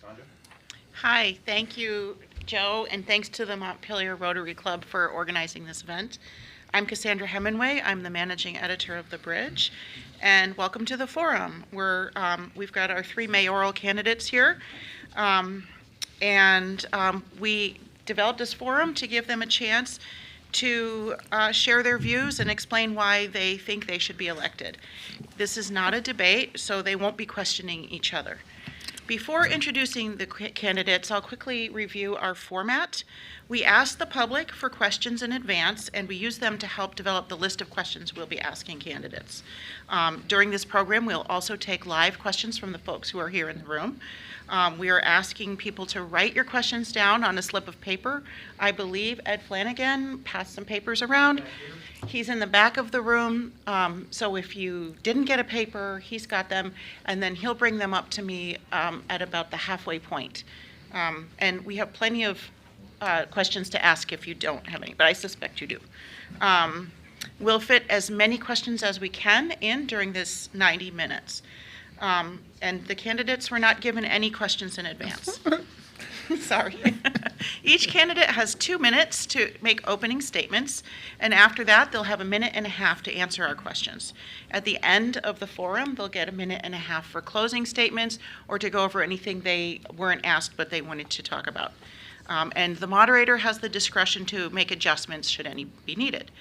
Sandra? Hi, thank you, Joe, and thanks to the Montpelier Rotary Club for organizing this event. I'm Cassandra Hemingway. I'm the managing editor of The Bridge, and welcome to the forum. We've got our three mayoral candidates here, and we developed this forum to give them a chance to share their views and explain why they think they should be elected. This is not a debate, so they won't be questioning each other. Before introducing the candidates, I'll quickly review our format. We ask the public for questions in advance, and we use them to help develop the list of questions we'll be asking candidates. During this program, we'll also take live questions from the folks who are here in the room. We are asking people to write your questions down on a slip of paper. I believe Ed Flanagan passed some papers around. He's in the back of the room, so if you didn't get a paper, he's got them, and then he'll bring them up to me at about the halfway point. And we have plenty of questions to ask if you don't have any, but I suspect you do. We'll fit as many questions as we can in during this 90 minutes. And the candidates were not given any questions in advance. Sorry. Each candidate has 2 minutes to make opening statements, and after that, they'll have a minute and a half to answer our questions. At the end of the forum, they'll get a minute and a half for closing statements or to go over anything they weren't asked but they wanted to talk about. And the moderator has the discretion to make adjustments should any be needed.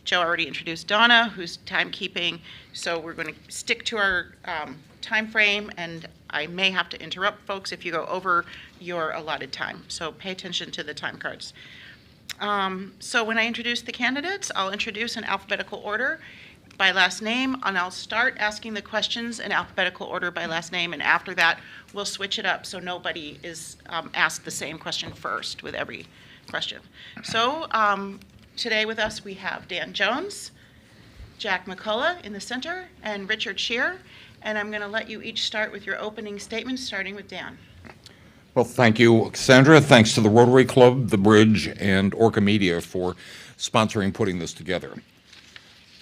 Joe already introduced Donna, who's timekeeping, so we're going to stick to our time frame, and I may have to interrupt folks if you go over your allotted time, so pay attention to the time cards. So when I introduce the candidates, I'll introduce in alphabetical order by last name, and I'll start asking the questions in alphabetical order by last name, and after that, we'll switch it up so nobody is asked the same question first with every question. So today with us we have Dan Jones, Jack McCullough in the center, and Richard Scheer. And I'm going to let you each start with your opening statements, starting with Dan. Well, thank you, Cassandra. Thanks to the Rotary Club, the Bridge, and Orca Media for sponsoring putting this together.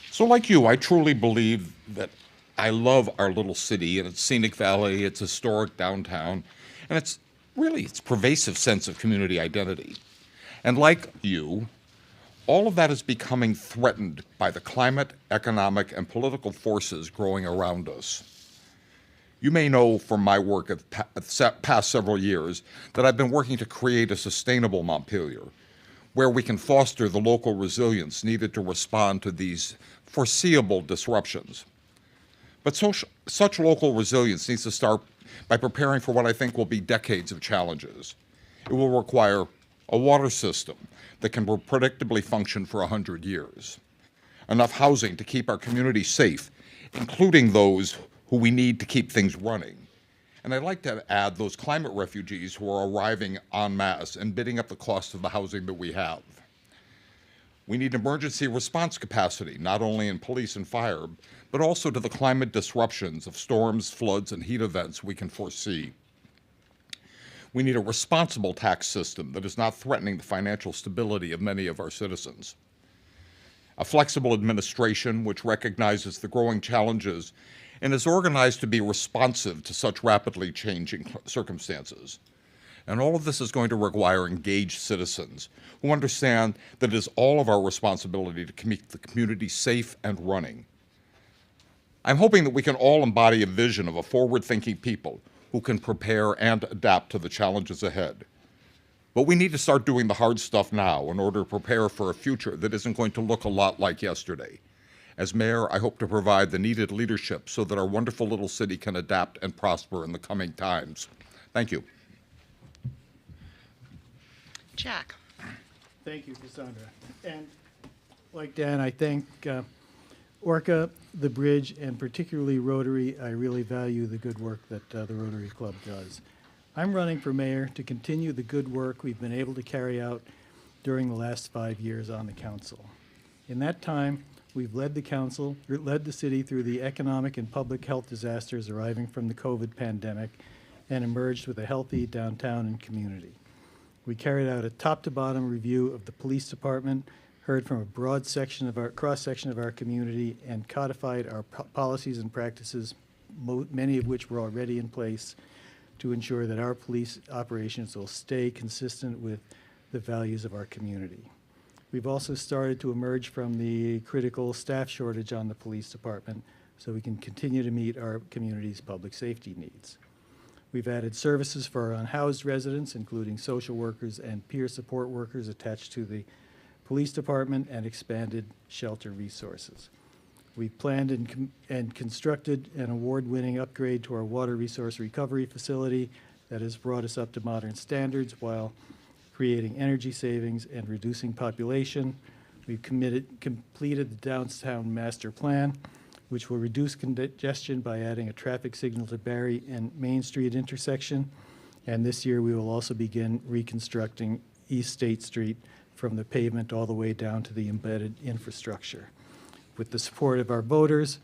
So like you, I truly believe that I love our little city and its scenic valley, its historic downtown, and its pervasive sense of community identity. And like you, all of that is becoming threatened by the climate, economic, and political forces growing around us. You may know from my work of the past several years that I've been working to create a sustainable Montpelier, where we can foster the local resilience needed to respond to these foreseeable disruptions. But such local resilience needs to start by preparing for what I think will be decades of challenges. It will require a water system that can predictably function for 100 years, enough housing to keep our communities safe, including those who we need to keep things running. And I'd like to add those climate refugees who are arriving en masse and bidding up the cost of the housing that we have. We need emergency response capacity, not only in police and fire, but also to the climate disruptions of storms, floods, and heat events we can foresee. We need a responsible tax system that is not threatening the financial stability of many of our citizens. A flexible administration which recognizes the growing challenges and is organized to be responsive to such rapidly changing circumstances. And all of this is going to require engaged citizens who understand that it is all of our responsibility to keep the community safe and running. I'm hoping that we can all embody a vision of a forward-thinking people who can prepare and adapt to the challenges ahead. But we need to start doing the hard stuff now in order to prepare for a future that isn't going to look a lot like yesterday. As mayor, I hope to provide the needed leadership so that our wonderful little city can adapt and prosper in the coming times. Thank you. Jack. Thank you, Cassandra. And like Dan, I thank Orca, the Bridge, and particularly Rotary. I really value the good work that the Rotary Club does. I'm running for mayor to continue the good work we've been able to carry out during the last 5 years on the council. In that time, we've led the city through the economic and public health disasters arising from the COVID pandemic and emerged with a healthy downtown and community. We carried out a top-to-bottom review of the police department, heard from a broad cross-section of our community, and codified our policies and practices, many of which were already in place, to ensure that our police operations will stay consistent with the values of our community. We've also started to emerge from the critical staff shortage on the police department so we can continue to meet our community's public safety needs. We've added services for our unhoused residents, including social workers and peer support workers attached to the police department, and expanded shelter resources. We've planned and constructed an award-winning upgrade to our water resource recovery facility that has brought us up to modern standards while creating energy savings and reducing population. We've completed the downtown master plan, which will reduce congestion by adding a traffic signal to Barry and Main Street intersection. And this year, we will also begin reconstructing East State Street from the pavement all the way down to the embedded infrastructure. With the support of our voters,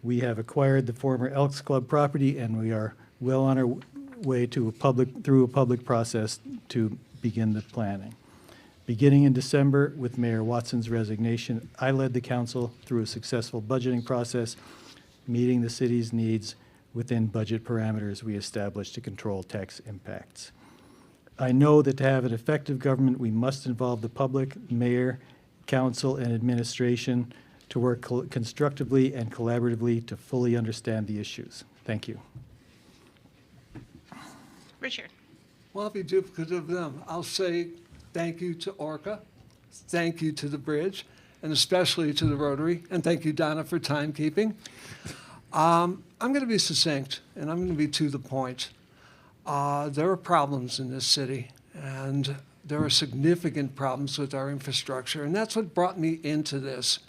we have acquired the former Elks Club property, and we are well on our way to through a public process to begin the planning. Beginning in December, with Mayor Watson's resignation, I led the council through a successful budgeting process, meeting the city's needs within budget parameters we established to control tax impacts. I know that to have an effective government, we must involve the public, mayor, council, and administration to work constructively and collaboratively to fully understand the issues. Thank you. Richard? Well, I'll be duplicate of them. I'll say thank you to Orca, thank you to the bridge, and especially to the Rotary, and thank you, Donna, for timekeeping. I'm going to be succinct, and I'm going to be to the point. There are problems in this city, and there are significant problems with our infrastructure, and that's what brought me into this,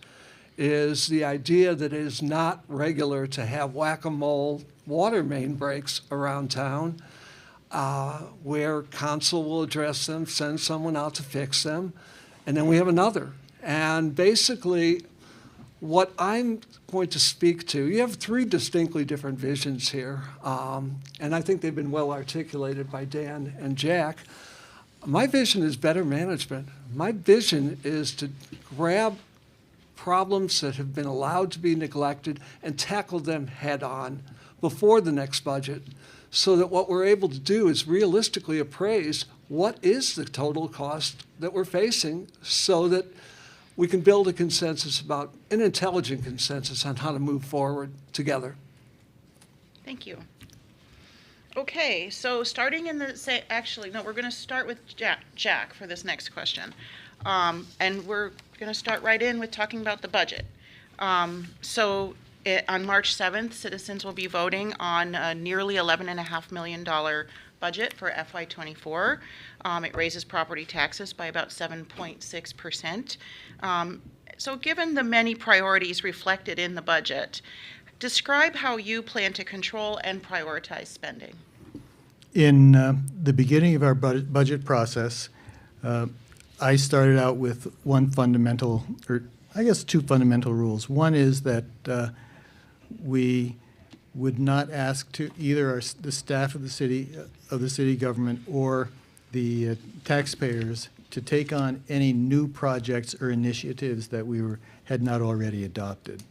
is the idea that it is not regular to have whack-a-mole water main breaks around town, where council will address them, send someone out to fix them, and then we have another. And basically, what I'm going to speak to, you have three distinctly different visions here, and I think they've been well articulated by Dan and Jack. My vision is better management. My vision is to grab problems that have been allowed to be neglected and tackle them head on before the next budget, so that what we're able to do is realistically appraise what is the total cost that we're facing, so that we can build a consensus about, an intelligent consensus on how to move forward together. Thank you. Okay, so starting in the, actually, no, we're going to start with Jack for this next question. And we're going to start right in with talking about the budget. On March 7th, citizens will be voting on a nearly $11.5 million budget for FY24. It raises property taxes by about 7.6%. So given the many priorities reflected in the budget, describe how you plan to control and prioritize spending. In the beginning of our budget process, I started out with one fundamental, or I guess two fundamental rules. One is that we would not ask to either the staff of the city government or the taxpayers to take on any new projects or initiatives that we had not already adopted,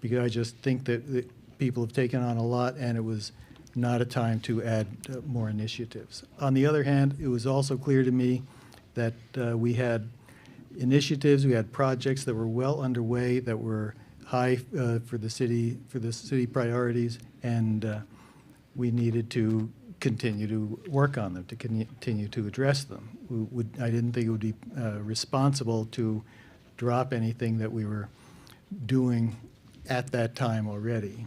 because I just think that people have taken on a lot, and it was not a time to add more initiatives. On the other hand, it was also clear to me that we had initiatives, we had projects that were well underway, that were high for the city priorities, and we needed to continue to work on them, to continue to address them. I didn't think it would be responsible to drop anything that we were doing at that time already.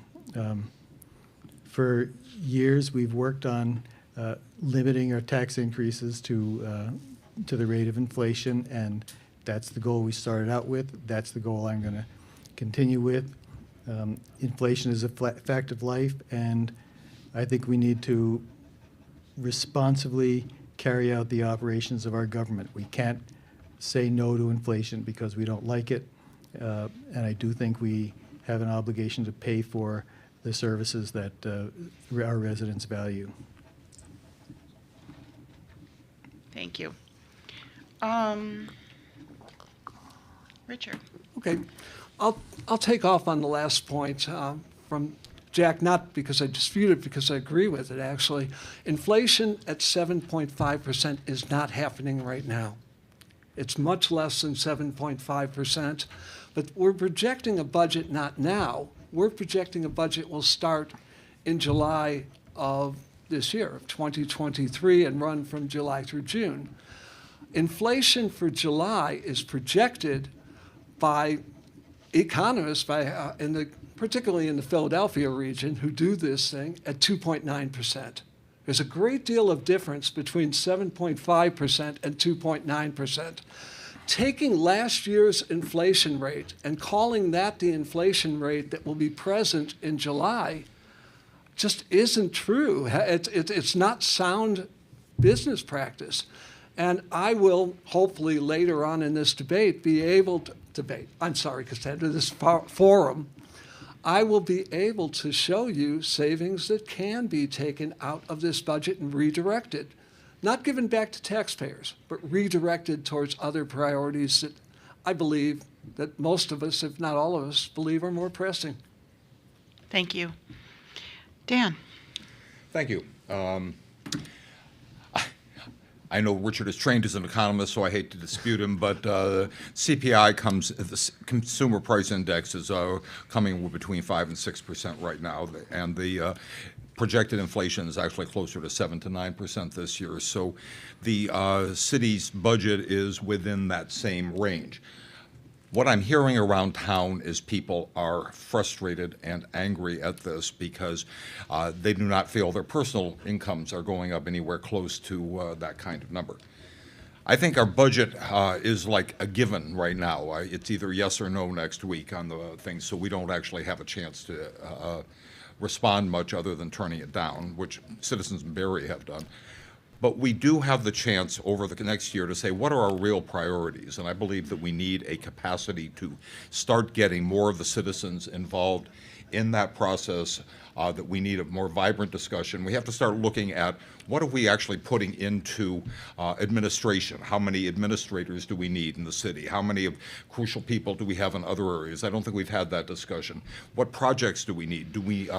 For years, we've worked on limiting our tax increases to the rate of inflation, and that's the goal we started out with. That's the goal I'm going to continue with. Inflation is a fact of life, and I think we need to responsibly carry out the operations of our government. We can't say no to inflation because we don't like it, and I do think we have an obligation to pay for the services that our residents value. Thank you. Richard? Okay, I'll take off on the last point from Jack, not because I dispute it, because I agree with it, actually. Inflation at 7.5% is not happening right now. It's much less than 7.5%, but we're projecting a budget not now. We're projecting a budget will start in July of this year, of 2023, and run from July through June. Inflation for July is projected by economists, particularly in the Philadelphia region, who do this thing, at 2.9%. There's a great deal of difference between 7.5% and 2.9%. Taking last year's inflation rate and calling that the inflation rate that will be present in July just isn't true. It's not sound business practice. And I will hopefully later on in this debate be able to Cassandra, this forum, I will be able to show you savings that can be taken out of this budget and redirected. Not given back to taxpayers, but redirected towards other priorities that I believe that most of us, if not all of us, believe are more pressing. Thank you. Dan? Thank you. I know Richard is trained as an economist, so I hate to dispute him, but CPI the Consumer Price Index is coming between 5 and 6% right now, and the projected inflation is actually closer to 7 to 9% this year. So the city's budget is within that same range. What I'm hearing around town is people are frustrated and angry at this because they do not feel their personal incomes are going up anywhere close to that kind of number. I think our budget is like a given right now. It's either yes or no next week on the things, so we don't actually have a chance to respond much other than turning it down, which citizens in Barry have done. But we do have the chance over the next year to say, what are our real priorities? And I believe that we need a capacity to start getting more of the citizens involved in that process, that we need a more vibrant discussion. We have to start looking at what are we actually putting into administration? How many administrators do we need in the city? How many of crucial people do we have in other areas? I don't think we've had that discussion. What projects do we need?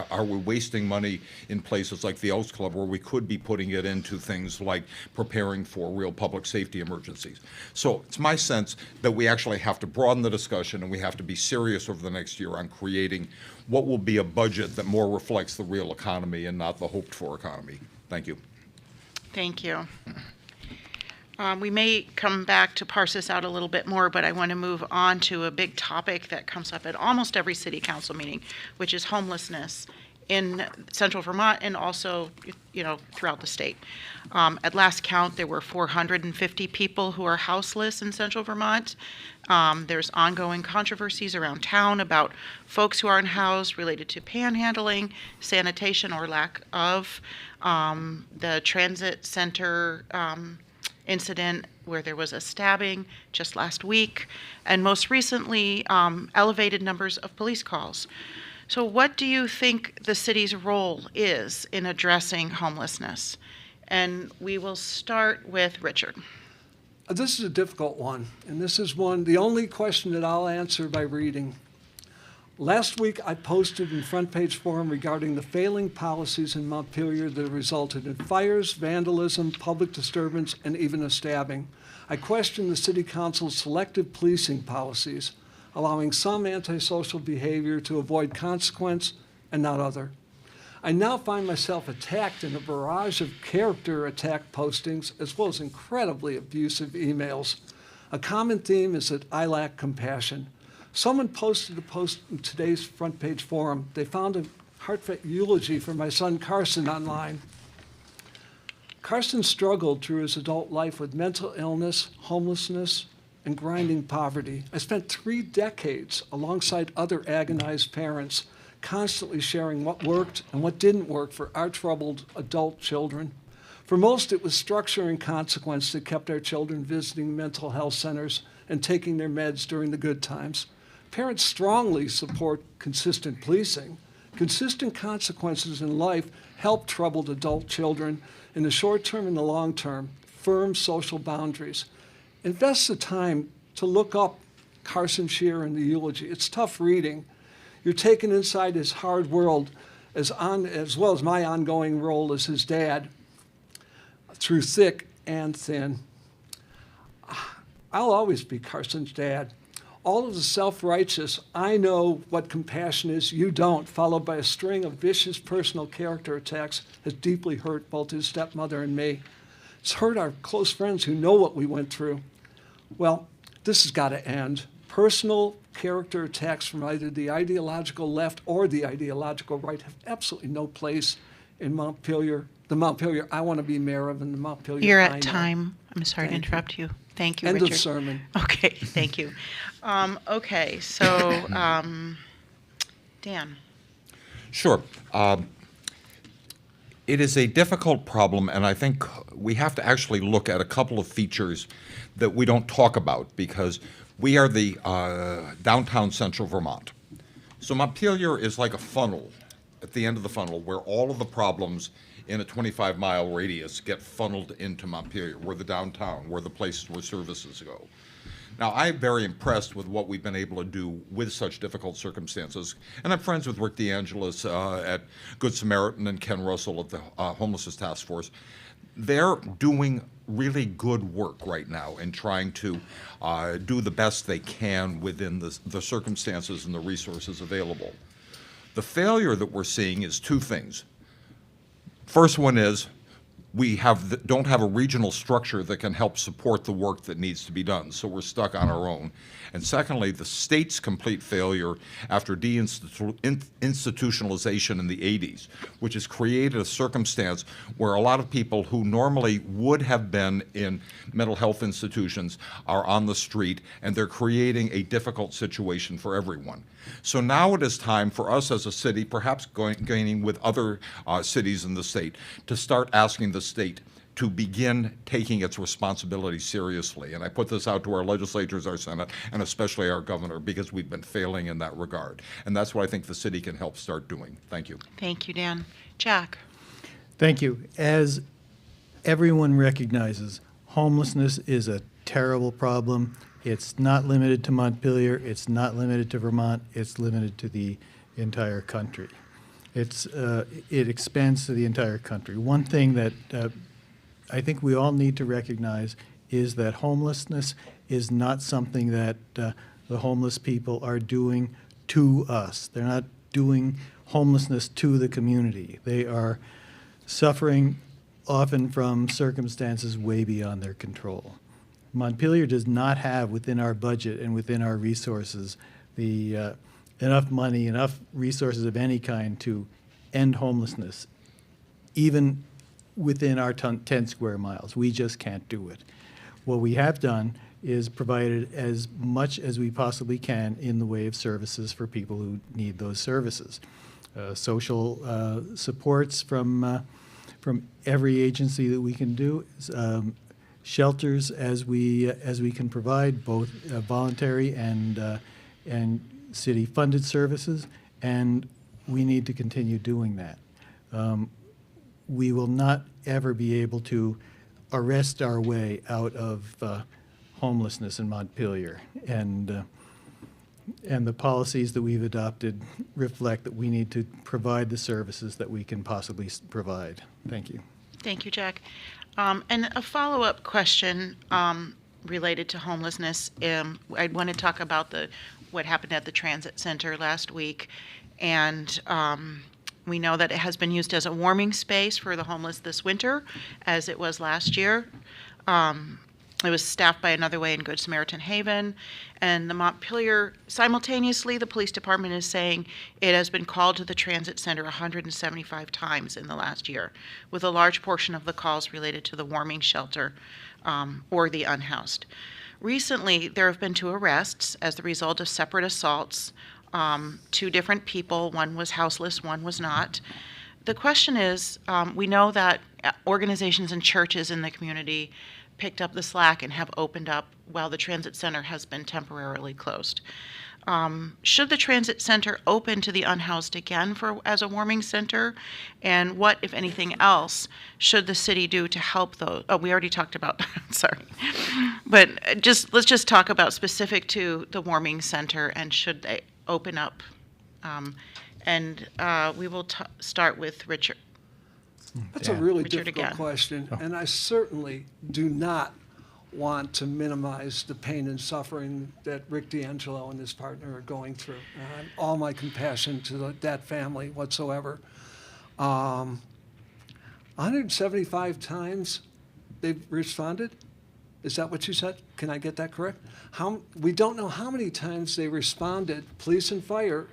Are we wasting money in places like the Elks Club where we could be putting it into things like preparing for real public safety emergencies? So it's my sense that we actually have to broaden the discussion, and we have to be serious over the next year on creating what will be a budget that more reflects the real economy and not the hoped-for economy. Thank you. Thank you. We may come back to parse this out a little bit more, but I want to move on to a big topic that comes up at almost every city council meeting, which is homelessness in central Vermont and also, throughout the state. At last count, there were 450 people who are houseless in central Vermont. There's ongoing controversies around town about folks who aren't housed related to panhandling, sanitation or lack of, the transit center incident where there was a stabbing just last week, and most recently, elevated numbers of police calls. So what do you think the city's role is in addressing homelessness? And we will start with Richard. This is a difficult one, and this is the only question that I'll answer by reading. Last week, I posted in Front Page Forum regarding the failing policies in Montpelier that resulted in fires, vandalism, public disturbance, and even a stabbing. I questioned the City Council's selective policing policies, allowing some antisocial behavior to avoid consequence and not other. I now find myself attacked in a barrage of character attack postings, as well as incredibly abusive emails. A common theme is that I lack compassion. Someone posted a post in today's Front Page Forum. They found a heartfelt eulogy for my son Carson online. Carson struggled through his adult life with mental illness, homelessness, and grinding poverty. I spent 3 decades alongside other agonized parents, constantly sharing what worked and what didn't work for our troubled adult children. For most, it was structure and consequence that kept our children visiting mental health centers and taking their meds during the good times. Parents strongly support consistent policing. Consistent consequences in life help troubled adult children in the short term and the long term, firm social boundaries. Invest the time to look up Carson Shear and the eulogy. It's tough reading. You're taken inside his hard world as well as my ongoing role as his dad, through thick and thin. I'll always be Carson's dad. All of the self-righteous, I know what compassion is, you don't, followed by a string of vicious personal character attacks, has deeply hurt both his stepmother and me. It's hurt our close friends who know what we went through. Well, this has got to end. Personal character attacks from either the ideological left or the ideological right have absolutely no place in Montpelier. The Montpelier I want to be mayor of, and the Montpelier You're I at know. time. I'm sorry to Thank you. interrupt you. Thank you, End Richard. of sermon. Okay, thank you. Okay, so, Dan. Sure. It is a difficult problem, and I think we have to actually look at a couple of features that we don't talk about because we are the downtown central Vermont. So Montpelier is like a funnel at the end of the funnel where all of the problems in a 25-mile radius get funneled into Montpelier. We're the downtown, we're the places where services go. Now, I'm very impressed with what we've been able to do with such difficult circumstances. And I'm friends with Rick DeAngelis at Good Samaritan and Ken Russell at the Homelessness Task Force. They're doing really good work right now in trying to do the best they can within the circumstances and the resources available. The failure that we're seeing is two things. First one is we don't have a regional structure that can help support the work that needs to be done, so we're stuck on our own. And secondly, the state's complete failure after deinstitutionalization in the 80s, which has created a circumstance where a lot of people who normally would have been in mental health institutions are on the street, and they're creating a difficult situation for everyone. So now it is time for us as a city, perhaps gaining with other cities in the state, to start asking the state to begin taking its responsibility seriously. And I put this out to our legislators, our Senate, and especially our governor, because we've been failing in that regard. And that's what I think the city can help start doing. Thank you. Thank you, Dan. Jack. Thank you. As everyone recognizes, homelessness is a terrible problem. It's not limited to Montpelier. It's not limited to Vermont. It's limited to the entire country. It expands to the entire country. One thing that I think we all need to recognize is that homelessness is not something that the homeless people are doing to us. They're not doing homelessness to the community. They are suffering often from circumstances way beyond their control. Montpelier does not have within our budget and within our resources the enough money, enough resources of any kind to end homelessness, even within our 10 square miles. We just can't do it. What we have done is provided as much as we possibly can in the way of services for people who need those services. Social supports from every agency that we can do, shelters as we can provide, both voluntary and city-funded services, and we need to continue doing that. We will not ever be able to arrest our way out of homelessness in Montpelier, and the policies that we've adopted reflect that we need to provide the services that we can possibly provide. Thank you. Thank you, Jack. And a follow-up question related to homelessness. I want to talk about what happened at the transit center last week, and we know that it has been used as a warming space for the homeless this winter, as it was last year. It was staffed by Another Way in Good Samaritan Haven, and the Montpelier, simultaneously, the police department is saying it has been called to the transit center 175 times in the last year, with a large portion of the calls related to the warming shelter or the unhoused. Recently, there have been 2 arrests as the result of separate assaults. 2 different people, one was houseless, one was not. The question is, we know that organizations and churches in the community picked up the slack and have opened up while the transit center has been temporarily closed. Should the transit center open to the unhoused again as a warming center? And what, if anything else, should the city do to help those? Oh, we already talked about that, sorry. But let's just talk about specific to the warming center, and should they open up And we will start with Richard. That's a Dan. really Richard difficult again. question, and I certainly do not want to minimize the pain and suffering that Rick D'Angelo and his partner are going through. All my compassion to that family whatsoever. 175 times they've responded? Is that what you said? Can I get that correct? We don't know how many times they responded, police and fire,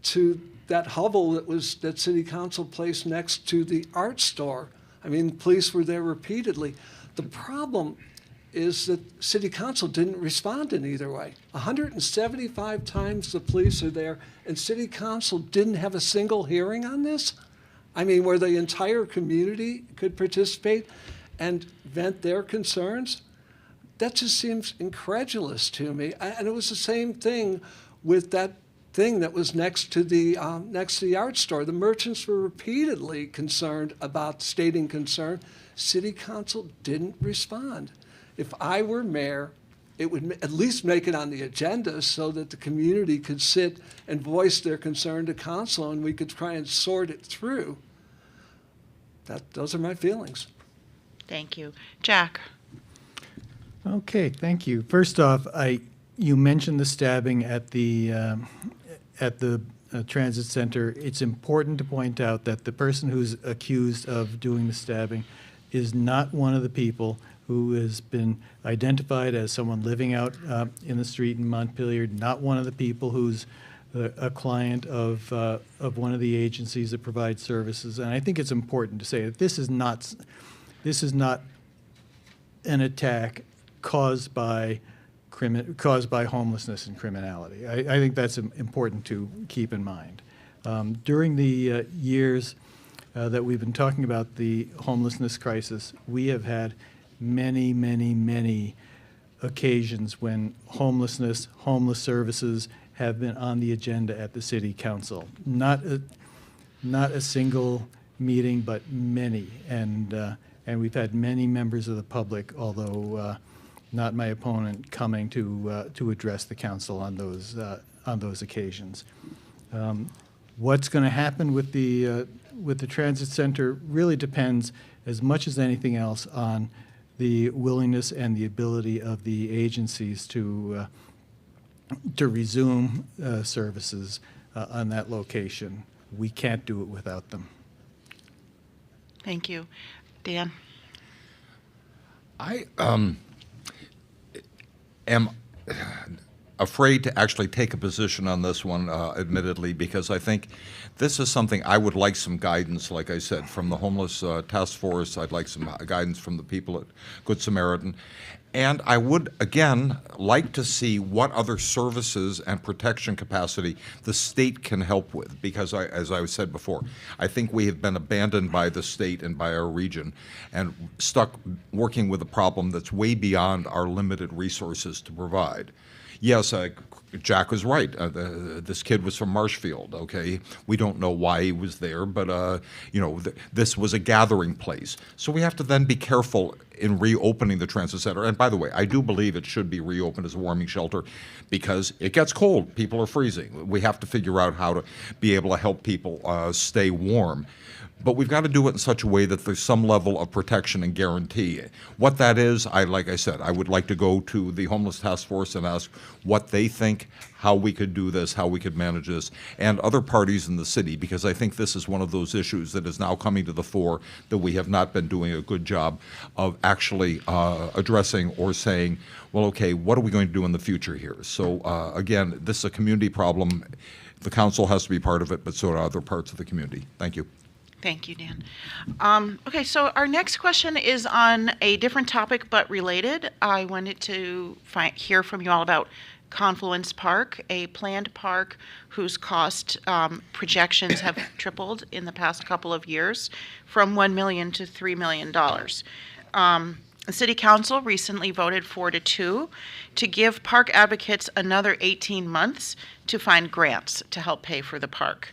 to that hovel that city council placed next to the art store. I mean, police were there repeatedly. The problem is that city council didn't respond in either way. 175 times the police are there, and city council didn't have a single hearing on this? I mean, where the entire community could participate and vent their concerns? That just seems incredulous to me. And it was the same thing with that thing that was next to the art store. The merchants were repeatedly stating concern. City council didn't respond. If I were mayor, it would at least make it on the agenda so that the community could sit and voice their concern to council, and we could try and sort it through. Those are my feelings. Thank you. Jack? Okay, thank you. First off, you mentioned the stabbing at the transit center. It's important to point out that the person who's accused of doing the stabbing is not one of the people who has been identified as someone living out in the street in Montpelier, not one of the people who's a client of one of the agencies that provide services. And I think it's important to say that this is not an attack caused by homelessness and criminality. I think that's important to keep in mind. During the years that we've been talking about the homelessness crisis, we have had many, many, many occasions when homeless services have been on the agenda at the city council. Not a single meeting, but many. And we've had many members of the public, although not my opponent, coming to address the council on those occasions. What's going to happen with the transit center really depends, as much as anything else, on the willingness and the ability of the agencies to resume services on that location. We can't do it without them. Thank you. Dan? I am afraid to actually take a position on this one, admittedly, because I think this is something I would like some guidance, like I said, from the homeless task force. I'd like some guidance from the people at Good Samaritan. And I would, again, like to see what other services and protection capacity the state can help with, because as I said before, I think we have been abandoned by the state and by our region and stuck working with a problem that's way beyond our limited resources to provide. Yes, Jack was right. This kid was from Marshfield, okay? We don't know why he was there, but, this was a gathering place. So we have to then be careful in reopening the transit center. And by the way, I do believe it should be reopened as a warming shelter because it gets cold. People are freezing. We have to figure out how to be able to help people stay warm. But we've got to do it in such a way that there's some level of protection and guarantee. What that is, like I said, I would like to go to the Homeless Task Force and ask what they think, how we could do this, how we could manage this, and other parties in the city, because I think this is one of those issues that is now coming to the fore that we have not been doing a good job of actually addressing or saying, well, okay, what are we going to do in the future here? So again, this is a community problem. The council has to be part of it, but so are other parts of the community. Thank you. Thank you, Dan. Okay, so our next question is on a different topic but related. I wanted to hear from you all about Confluence Park, a planned park whose cost projections have tripled in the past couple of years, from $1 million to $3 million. The City Council recently voted 4-2 to give park advocates another 18 months to find grants to help pay for the park.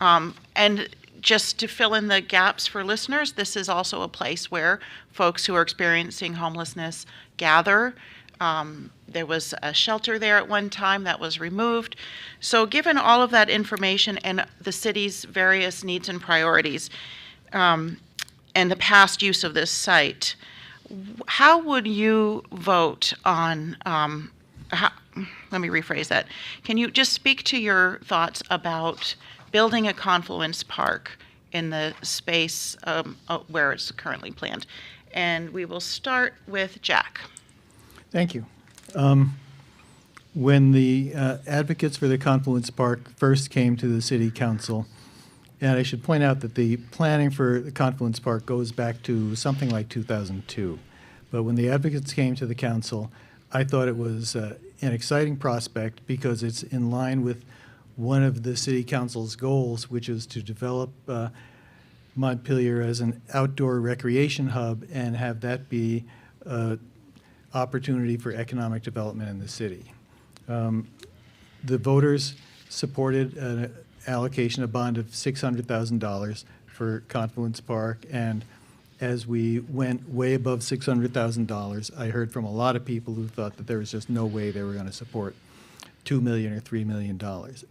And just to fill in the gaps for listeners, this is also a place where folks who are experiencing homelessness gather. There was a shelter there at one time that was removed. So given all of that information and the city's various needs and priorities, and the past use of this site, how would you vote on, let me rephrase that. Can you just speak to your thoughts about building a confluence park in the space where it's currently planned? And we will start with Jack. Thank you. When the advocates for the Confluence Park first came to the city council, and I should point out that the planning for the Confluence Park goes back to something like 2002. But when the advocates came to the council, I thought it was an exciting prospect because it's in line with one of the city council's goals, which is to develop Montpelier as an outdoor recreation hub and have that be opportunity for economic development in the city. The voters supported an allocation, a bond of $600,000 for Confluence Park, and as we went way above $600,000, I heard from a lot of people who thought that there was just no way they were going to support $2 million or $3 million,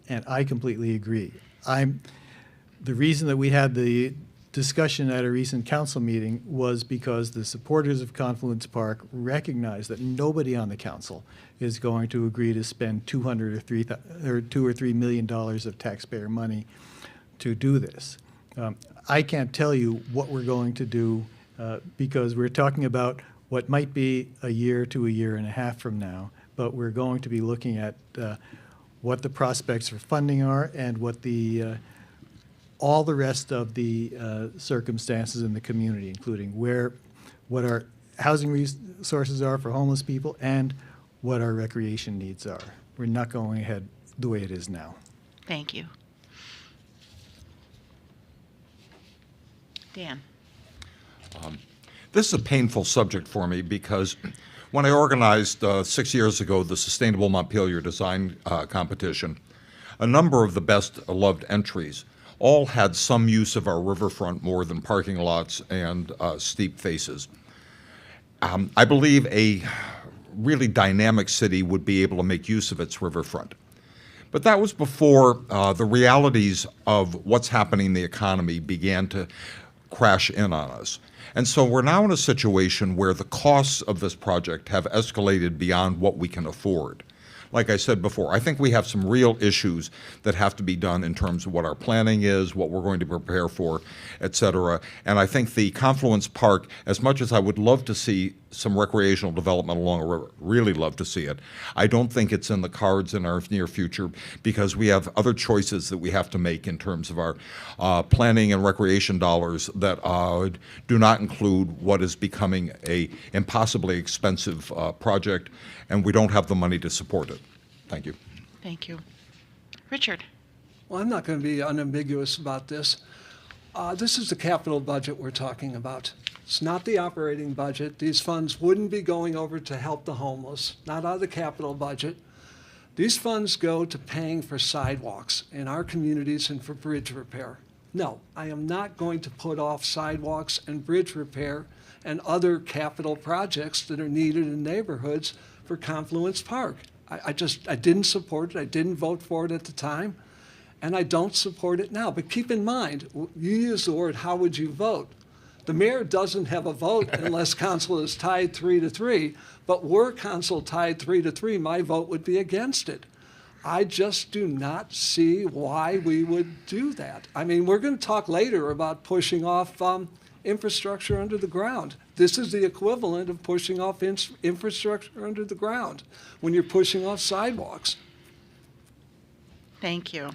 and I completely agree. The reason that we had the discussion at a recent council meeting was because the supporters of Confluence Park recognize that nobody on the council is going to agree to spend $2 or $3 million of taxpayer money to do this. I can't tell you what we're going to do because we're talking about what might be a year to a year and a half from now, but we're going to be looking at what the prospects for funding are and what the all the rest of the circumstances in the community, including what our housing resources are for homeless people and what our recreation needs are. We're not going ahead the way it is now. Thank you. Dan. This is a painful subject for me because when I organized 6 years ago the Sustainable Montpelier Design Competition, a number of the best loved entries all had some use of our riverfront more than parking lots and steep faces. I believe a really dynamic city would be able to make use of its riverfront. But that was before the realities of what's happening in the economy began to crash in on us. And so we're now in a situation where the costs of this project have escalated beyond what we can afford. Like I said before, I think we have some real issues that have to be done in terms of what our planning is, what we're going to prepare for, et cetera. And I think the Confluence Park, as much as I would love to see some recreational development along a river, really love to see it, I don't think it's in the cards in our near future because we have other choices that we have to make in terms of our planning and recreation dollars that do not include what is becoming a impossibly expensive project, and we don't have the money to support it. Thank you. Thank you. Richard. Well, I'm not going to be unambiguous about this. This is the capital budget we're talking about. It's not the operating budget. These funds wouldn't be going over to help the homeless, not out of the capital budget. These funds go to paying for sidewalks in our communities and for bridge repair. No, I am not going to put off sidewalks and bridge repair and other capital projects that are needed in neighborhoods for Confluence Park. I didn't support it. I didn't vote for it at the time, and I don't support it now. But keep in mind, you use the word, how would you vote? The mayor doesn't have a vote unless council is tied 3-3, but were council tied 3-3, my vote would be against it. I just do not see why we would do that. I mean, we're going to talk later about pushing off infrastructure under the ground. This is the equivalent of pushing off infrastructure under the ground when you're pushing off sidewalks. Thank you.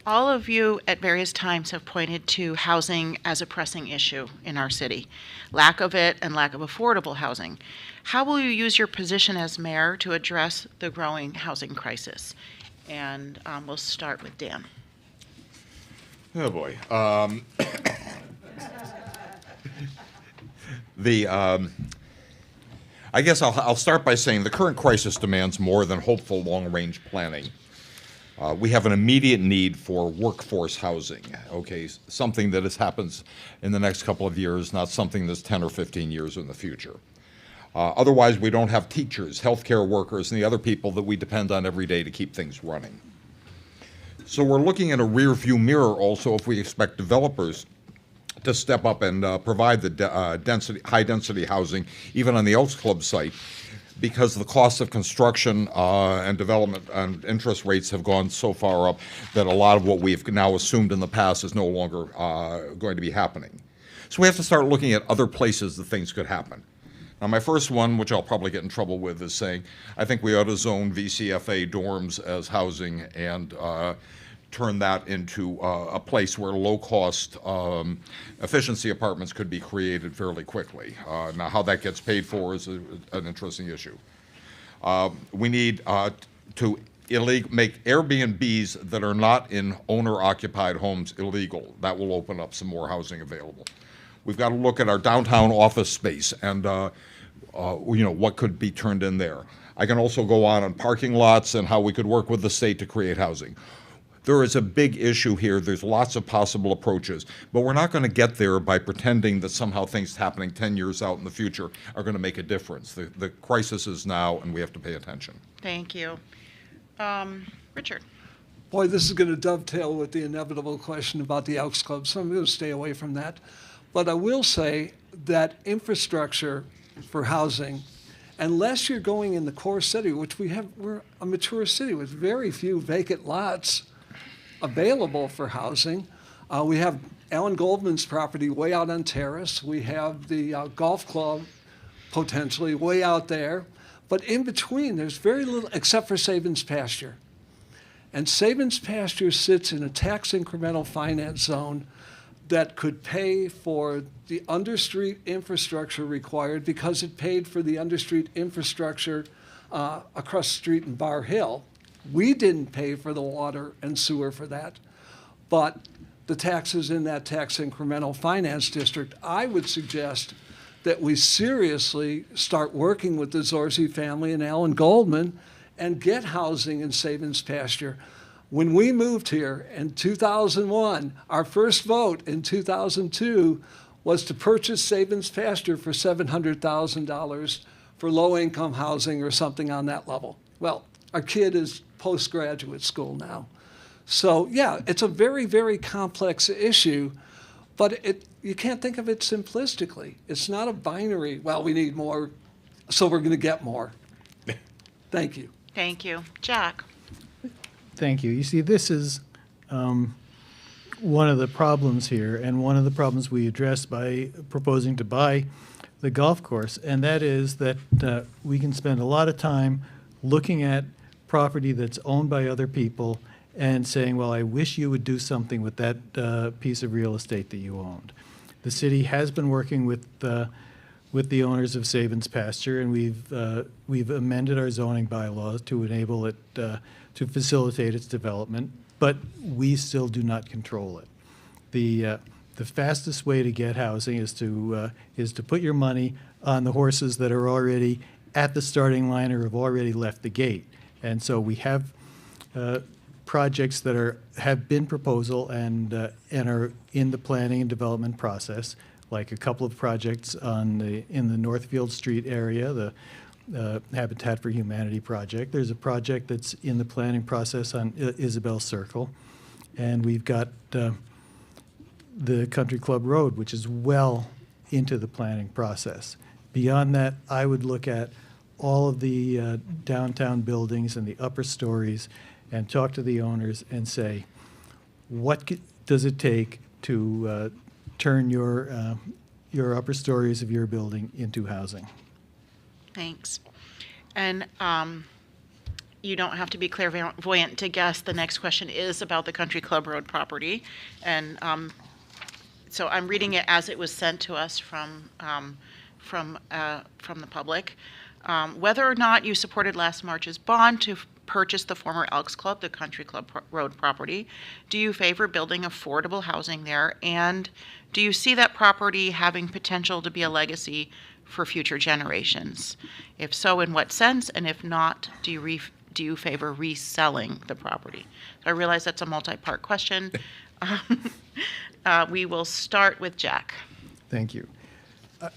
All of you at various times have pointed to housing as a pressing issue in our city, lack of it and lack of affordable housing. How will you use your position as mayor to address the growing housing crisis? And we'll start with Dan. Oh, boy. I guess I'll start by saying the current crisis demands more than hopeful long-range planning. We have an immediate need for workforce housing, okay? Something that happens in the next couple of years, not something that's 10 or 15 years in the future. Otherwise, we don't have teachers, healthcare workers, and the other people that we depend on every day to keep things running. So we're looking at a rear view mirror also if we expect developers to step up and provide the high density housing, even on the Elks Club site, because the cost of construction and development and interest rates have gone so far up that a lot of what we've now assumed in the past is no longer going to be happening. So we have to start looking at other places that things could happen. Now, my first one, which I'll probably get in trouble with, is saying I think we ought to zone VCFA dorms as housing and turn that into a place where low-cost efficiency apartments could be created fairly quickly. Now, how that gets paid for is an interesting issue. We need to make Airbnbs that are not in owner-occupied homes illegal. That will open up some more housing available. We've got to look at our downtown office space and what could be turned in there. I can also go on parking lots and how we could work with the state to create housing. There is a big issue here. There's lots of possible approaches, but we're not going to get there by pretending that somehow things happening 10 years out in the future are going to make a difference. The crisis is now, and we have to pay attention. Thank you. Richard? Boy, this is going to dovetail with the inevitable question about the Elks Club, so I'm going to stay away from that. But I will say that infrastructure for housing, unless you're going in the core city, which we're a mature city with very few vacant lots available for housing. We have Alan Goldman's property way out on Terrace. We have the golf club potentially way out there. But in between, there's very little, except for Sabins Pasture. And Sabins Pasture sits in a tax incremental finance zone that could pay for the understreet infrastructure required because it paid for the understreet infrastructure across the street in Bar Hill. We didn't pay for the water and sewer for that, but the taxes in that tax incremental finance district. I would suggest that we seriously start working with the Zorzi family and Alan Goldman and get housing in Sabins Pasture. When we moved here in 2001, our first vote in 2002 was to purchase Sabins Pasture for $700,000 for low-income housing or something on that level. Well, our kid is postgraduate school now. So, yeah, it's a very, very complex issue, but you can't think of it simplistically. It's not a binary, well, we need more, so we're going to get more. Thank you. Thank you. Jack? Thank you. You see, this is one of the problems here, and one of the problems we address by proposing to buy the golf course, and that is that we can spend a lot of time looking at property that's owned by other people and saying, well, I wish you would do something with that piece of real estate that you owned. The city has been working with the owners of Sabins Pasture, and we've amended our zoning bylaws to enable it to facilitate its development, but we still do not control it. The fastest way to get housing is to put your money on the horses that are already at the starting line or have already left the gate. And so we have projects that have been proposal and are in the planning and development process, like a couple of projects in the Northfield Street area, the Habitat for Humanity project. There's a project that's in the planning process on Isabel Circle, and we've got the Country Club Road, which is well into the planning process. Beyond that, I would look at all of the downtown buildings and the upper stories and talk to the owners and say, what does it take to turn your upper stories of your building into housing? Thanks. And you don't have to be clairvoyant to guess the next question is about the Country Club Road property. And so I'm reading it as it was sent to us from the public. Whether or not you supported last March's bond to purchase the former Elks Club, the Country Club Road property, do you favor building affordable housing there? And do you see that property having potential to be a legacy for future generations? If so, in what sense? And if not, do do you favor reselling the property? I realize that's a multi-part question. We will start with Jack. Thank you.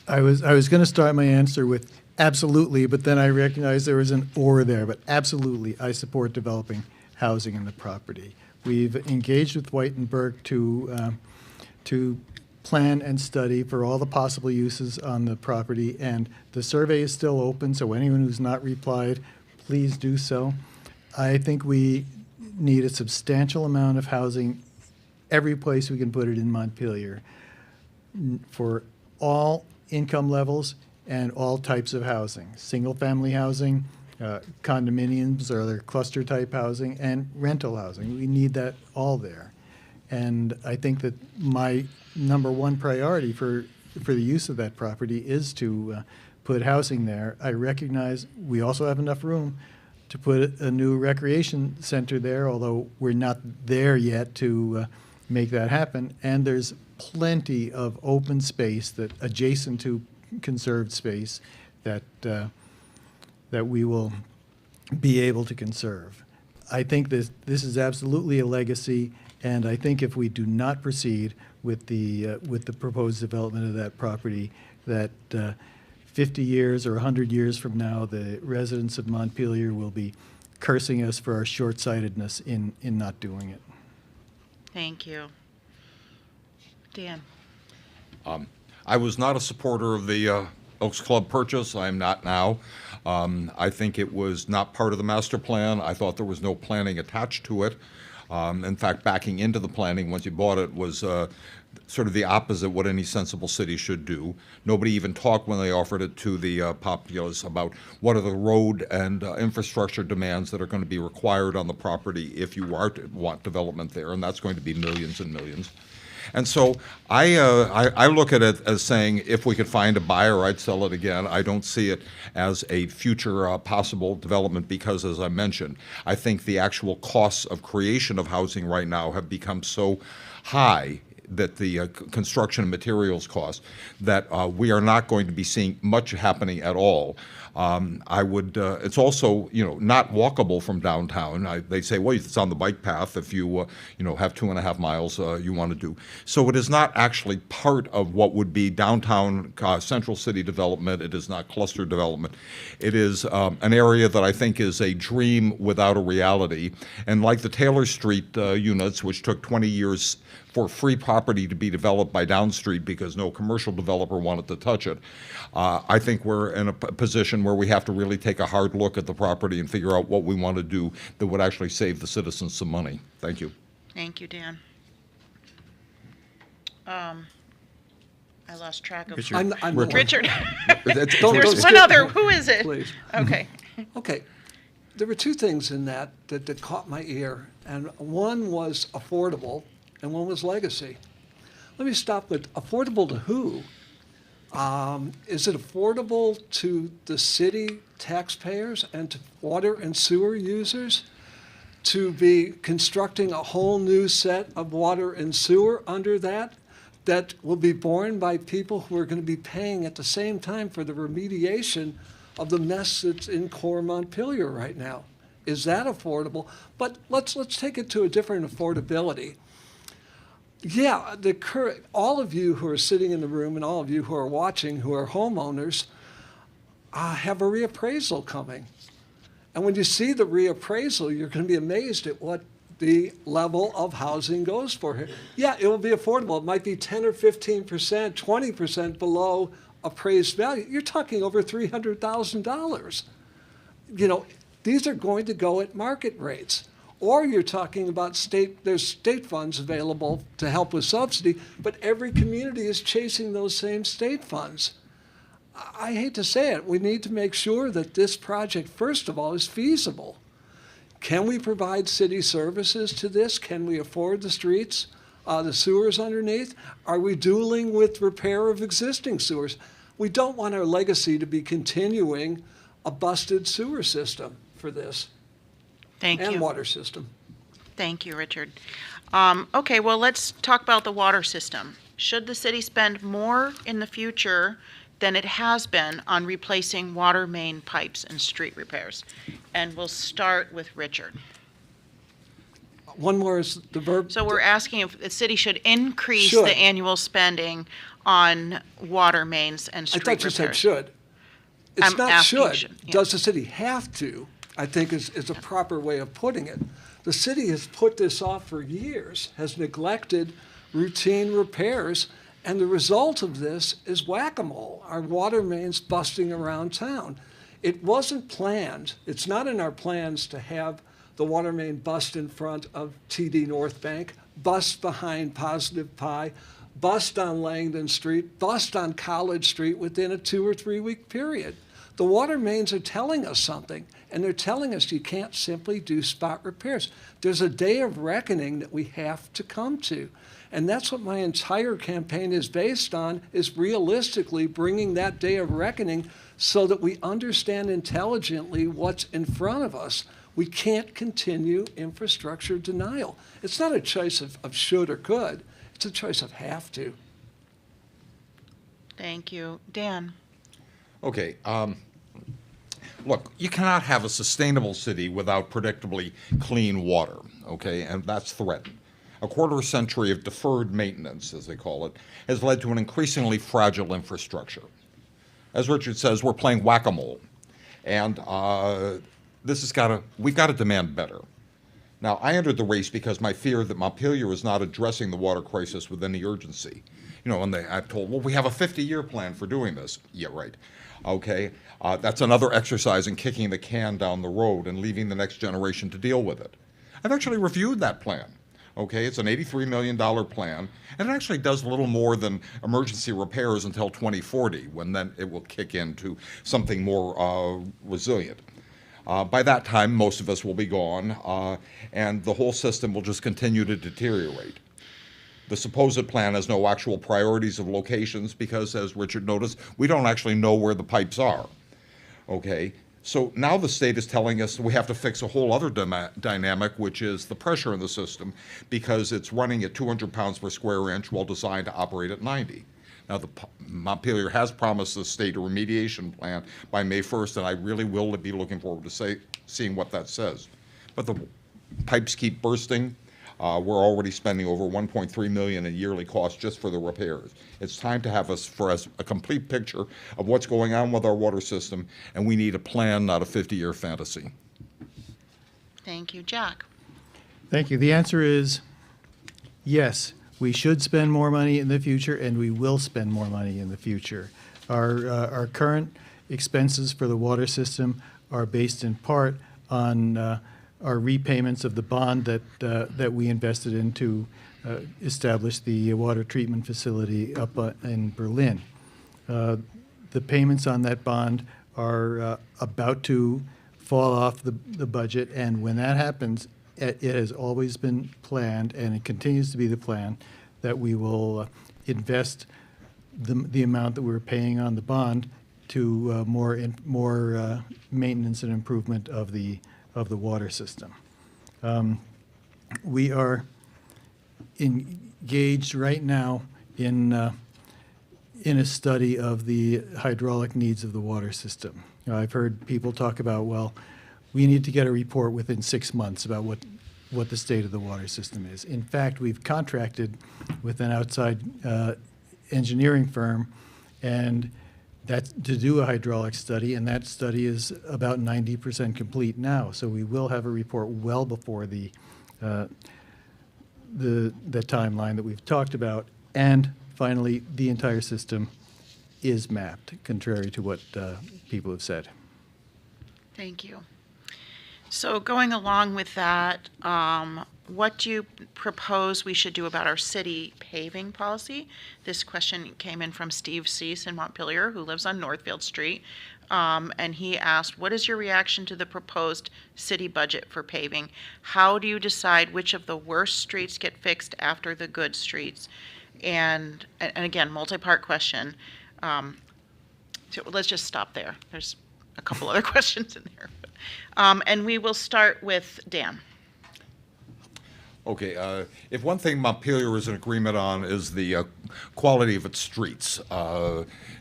I was going to start my answer with absolutely, but then I recognized there was an or there. But absolutely, I support developing housing in the property. We've engaged with White and Burke to plan and study for all the possible uses on the property, and the survey is still open, so anyone who's not replied, please do so. I think we need a substantial amount of housing every place we can put it in Montpelier for all income levels and all types of housing, single-family housing, condominiums or other cluster-type housing, and rental housing. We need that all there. And I think that my number one priority for the use of that property is to put housing there. I recognize we also have enough room to put a new recreation center there, although we're not there yet to make that happen. And there's plenty of open space that adjacent to conserved space that we will be able to conserve. I think this is absolutely a legacy, and I think if we do not proceed with the proposed development of that property, that 50 years or 100 years from now, the residents of Montpelier will be cursing us for our short-sightedness in not doing it. Thank you. Dan? I was not a supporter of the Elks Club purchase. I am not now. I think it was not part of the master plan. I thought there was no planning attached to it. In fact, backing into the planning once you bought it was sort of the opposite what any sensible city should do. Nobody even talked when they offered it to the populace about what are the road and infrastructure demands that are going to be required on the property if you are to want development there, and that's going to be millions and millions. And so I look at it as saying if we could find a buyer, I'd sell it again. I don't see it as a future possible development because, as I mentioned, I think the actual costs of creation of housing right now have become so high that the construction and materials cost that we are not going to be seeing much happening at all. It's also, not walkable from downtown. They say, well, it's on the bike path if you, have 2.5 miles you want to do. So it is not actually part of what would be downtown central city development. It is not cluster development. It is an area that I think is a dream without a reality. And like the Taylor Street units, which took 20 years for free property to be developed by Down Street because no commercial developer wanted to touch it. I think we're in a position where we have to really take a hard look at the property and figure out what we want to do that would actually save the citizens some money. Thank you. Thank you, Dan. I lost track of. Richard. I'm Richard. Don't There's skip one other. me, Who is it? please. Okay. Okay, there were two things in that caught my ear, and one was affordable, and one was legacy. Let me stop with affordable to who? Is it affordable to the city taxpayers and to water and sewer users to be constructing a whole new set of water and sewer under that will be borne by people who are going to be paying at the same time for the remediation of the mess that's in core Montpelier right now? Is that affordable? But let's take it to a different affordability. Yeah, all of you who are sitting in the room and all of you who are watching who are homeowners have a reappraisal coming. And when you see the reappraisal, you're going to be amazed at what the level of housing goes for here. Yeah, it will be affordable. It might be 10 or 15%, 20% below appraised value. You're talking over $300,000. These are going to go at market rates. Or you're talking about there's state funds available to help with subsidy, but every community is chasing those same state funds. I hate to say it, we need to make sure that this project, first of all, is feasible. Can we provide city services to this? Can we afford the streets, the sewers underneath? Are we dueling with repair of existing sewers? We don't want our legacy to be continuing a busted sewer system for this. Thank and you. water system. Thank you, Richard. Okay, well, let's talk about the water system. Should the city spend more in the future than it has been on replacing water main pipes and street repairs. And we'll start with Richard. One more is the verb. So we're asking if the city should increase Should. the annual spending on water mains and I street thought you said repairs. should. It's I'm not asking should. yeah. Does the city have to? I think is a proper way of putting it. The city has put this off for years, has neglected routine repairs, and the result of this is whack-a-mole, our water mains busting around town. It wasn't planned. It's not in our plans to have the water main bust in front of TD North Bank, bust behind Positive Pie, bust on Langdon Street, bust on College Street within a 2 or 3 week period. The water mains are telling us something, and they're telling us you can't simply do spot repairs. There's a day of reckoning that we have to come to. And that's what my entire campaign is based on, is realistically bringing that day of reckoning so that we understand intelligently what's in front of us. We can't continue infrastructure denial. It's not a choice of should or could. It's a choice of have to. Thank you. Dan? Okay, look, you cannot have a sustainable city without predictably clean water, okay, and that's threatened. A quarter century of deferred maintenance, as they call it, has led to an increasingly fragile infrastructure. As Richard says, we're playing whack-a-mole, and we've got to demand better. Now, I entered the race because my fear that Montpelier is not addressing the water crisis with any urgency. You know, and I've told, well, we have a 50-year plan for doing this. Yeah, right. Okay, that's another exercise in kicking the can down the road and leaving the next generation to deal with it. I've actually reviewed that plan. Okay, it's an $83 million plan, and it actually does a little more than emergency repairs until 2040, when then it will kick into something more resilient. By that time, most of us will be gone, and the whole system will just continue to deteriorate. The supposed plan has no actual priorities of locations because, as Richard noticed, we don't actually know where the pipes are. Okay, so now the state is telling us we have to fix a whole other dynamic, which is the pressure in the system, because it's running at 200 pounds per square inch while designed to operate at 90. Now, Montpelier has promised the state a remediation plan by May 1st, and I really will be looking forward to seeing what that says. But the pipes keep bursting. We're already spending over $1.3 million in yearly costs just for the repairs. It's time to have a complete picture of what's going on with our water system, and we need a plan, not a 50-year fantasy. Thank you. Jack? Thank you. The answer is yes, we should spend more money in the future, and we will spend more money in the future. Our current expenses for the water system are based in part on our repayments of the bond that we invested in to establish the water treatment facility up in Berlin. The payments on that bond are about to fall off the budget, and when that happens, it has always been planned, and it continues to be the plan, that we will invest the amount that we're paying on the bond to more maintenance and improvement of the water system. We are engaged right now in a study of the hydraulic needs of the water system. I've heard people talk about, well, we need to get a report within 6 months about what the state of the water system is. In fact, we've contracted with an outside engineering firm and that's to do a hydraulic study, and that study is about 90% complete now. So we will have a report well before the timeline that we've talked about. And finally, the entire system is mapped, contrary to what people have said. Thank you. So going along with that, what do you propose we should do about our city paving policy? This question came in from Steve Cease in Montpelier, who lives on Northfield Street. And he asked, what is your reaction to the proposed city budget for paving? How do you decide which of the worst streets get fixed after the good streets? And again, multi-part question. So let's just stop there. There's a couple other questions in there. And we will start with Dan. Okay, if one thing Montpelier is in agreement on is the quality of its streets,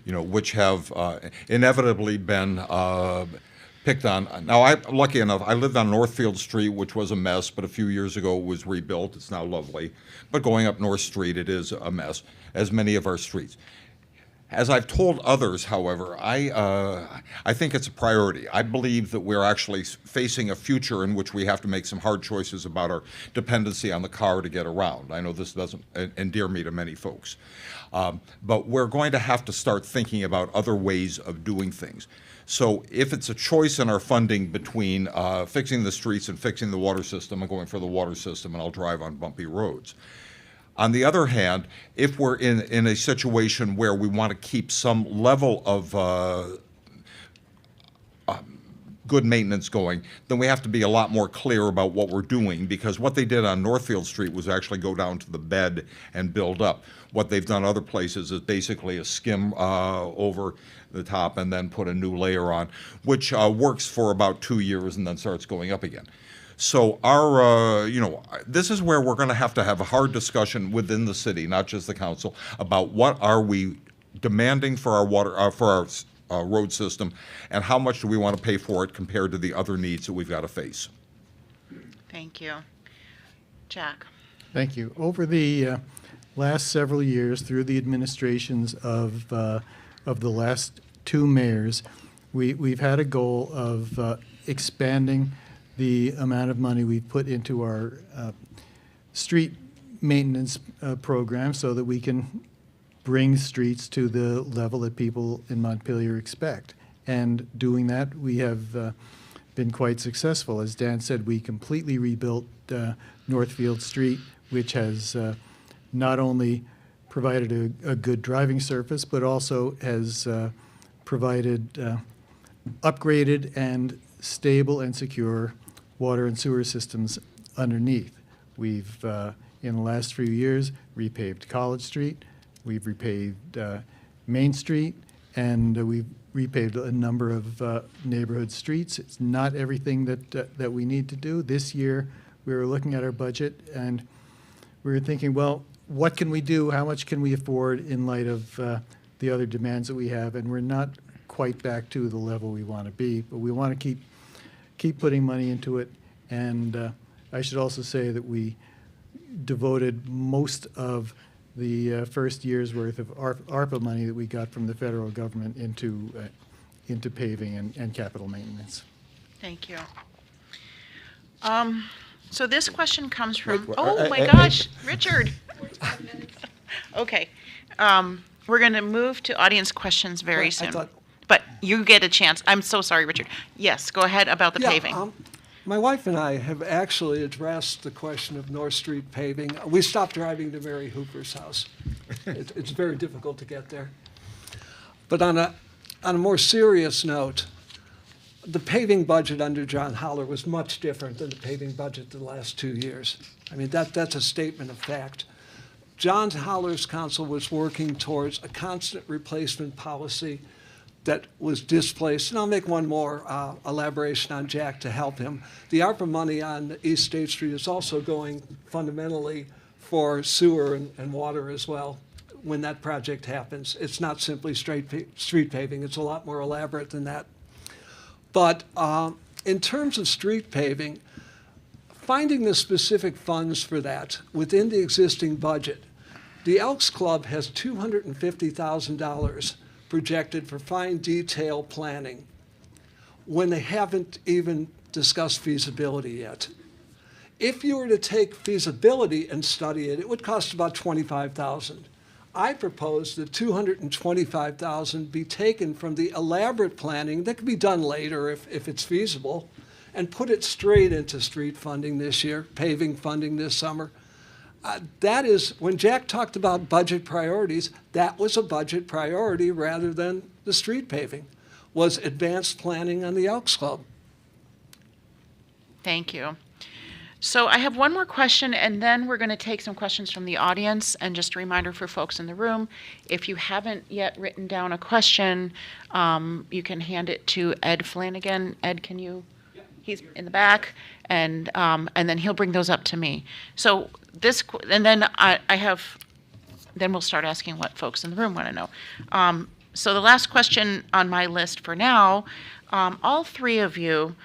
which have inevitably been picked on. Now, lucky enough, I lived on Northfield Street, which was a mess, but a few years ago it was rebuilt. It's now lovely. But going up North Street, it is a mess, as many of our streets. As I've told others, however, I think it's a priority. I believe that we're actually facing a future in which we have to make some hard choices about our dependency on the car to get around. I know this doesn't endear me to many folks. But we're going to have to start thinking about other ways of doing things. So if it's a choice in our funding between fixing the streets and fixing the water system, I'm going for the water system, and I'll drive on bumpy roads. On the other hand, if we're in a situation where we want to keep some level of good maintenance going, then we have to be a lot more clear about what we're doing, because what they did on Northfield Street was actually go down to the bed and build up. What they've done other places is basically a skim over the top and then put a new layer on, which works for about 2 years and then starts going up again. So this is where we're going to have a hard discussion within the city, not just the council, about what are we demanding for our water, for our road system, and how much do we want to pay for it compared to the other needs that we've got to face. Thank you. Jack? Thank you. Over the last several years, through the administrations of the last two mayors, we've had a goal of expanding the amount of money we put into our street maintenance program so that we can bring streets to the level that people in Montpelier expect. And doing that, we have been quite successful. As Dan said, we completely rebuilt Northfield Street, which has not only provided a good driving surface, but also has provided upgraded and stable and secure water and sewer systems underneath. We've, in the last few years, repaved College Street, we've repaved Main Street, and we've repaved a number of neighborhood streets. It's not everything that we need to do. This year, we were looking at our budget, and we were thinking, well, what can we do? How much can we afford in light of the other demands that we have? And we're not quite back to the level we want to be, but we want to keep putting money into it. And I should also say that we devoted most of the first year's worth of ARPA money that we got from the federal government into paving and capital maintenance. Thank you. So this question comes from, Wait, oh my gosh, Richard. Okay. We're going to move to audience questions very Well, I soon. thought- But you get a chance. I'm so sorry, Richard. Yes, go ahead about the paving. My wife and I have actually addressed the question of North Street paving. We stopped driving to Mary Hooper's house. It's very difficult to get there. But on a more serious note, the paving budget under John Holler was much different than the paving budget the last 2 years. I mean, that's a statement of fact. John Holler's council was working towards a constant replacement policy that was displaced. And I'll make one more elaboration on Jack to help him. The ARPA money on East State Street is also going fundamentally for sewer and water as well when that project happens. It's not simply street paving. It's a lot more elaborate than that. But in terms of street paving, finding the specific funds for that within the existing budget, the Elks Club has $250,000 projected for fine detail planning when they haven't even discussed feasibility yet. If you were to take feasibility and study it, it would cost about $25,000. I propose that $225,000 be taken from the elaborate planning that could be done later if it's feasible, and put it straight into street funding this year, paving funding this summer. That is, when Jack talked about budget priorities, that was a budget priority rather than the street paving, was advanced planning on the Elks Club. Thank you. So I have one more question, and then we're going to take some questions from the audience. And just a reminder for folks in the room, if you haven't yet written down a question, you can hand it to Ed Flanagan. Ed, can you? he's in the back, and then he'll bring those up to me. So and then I have, then we'll start asking what folks in the room want to know. So the last question on my list for now, all three of you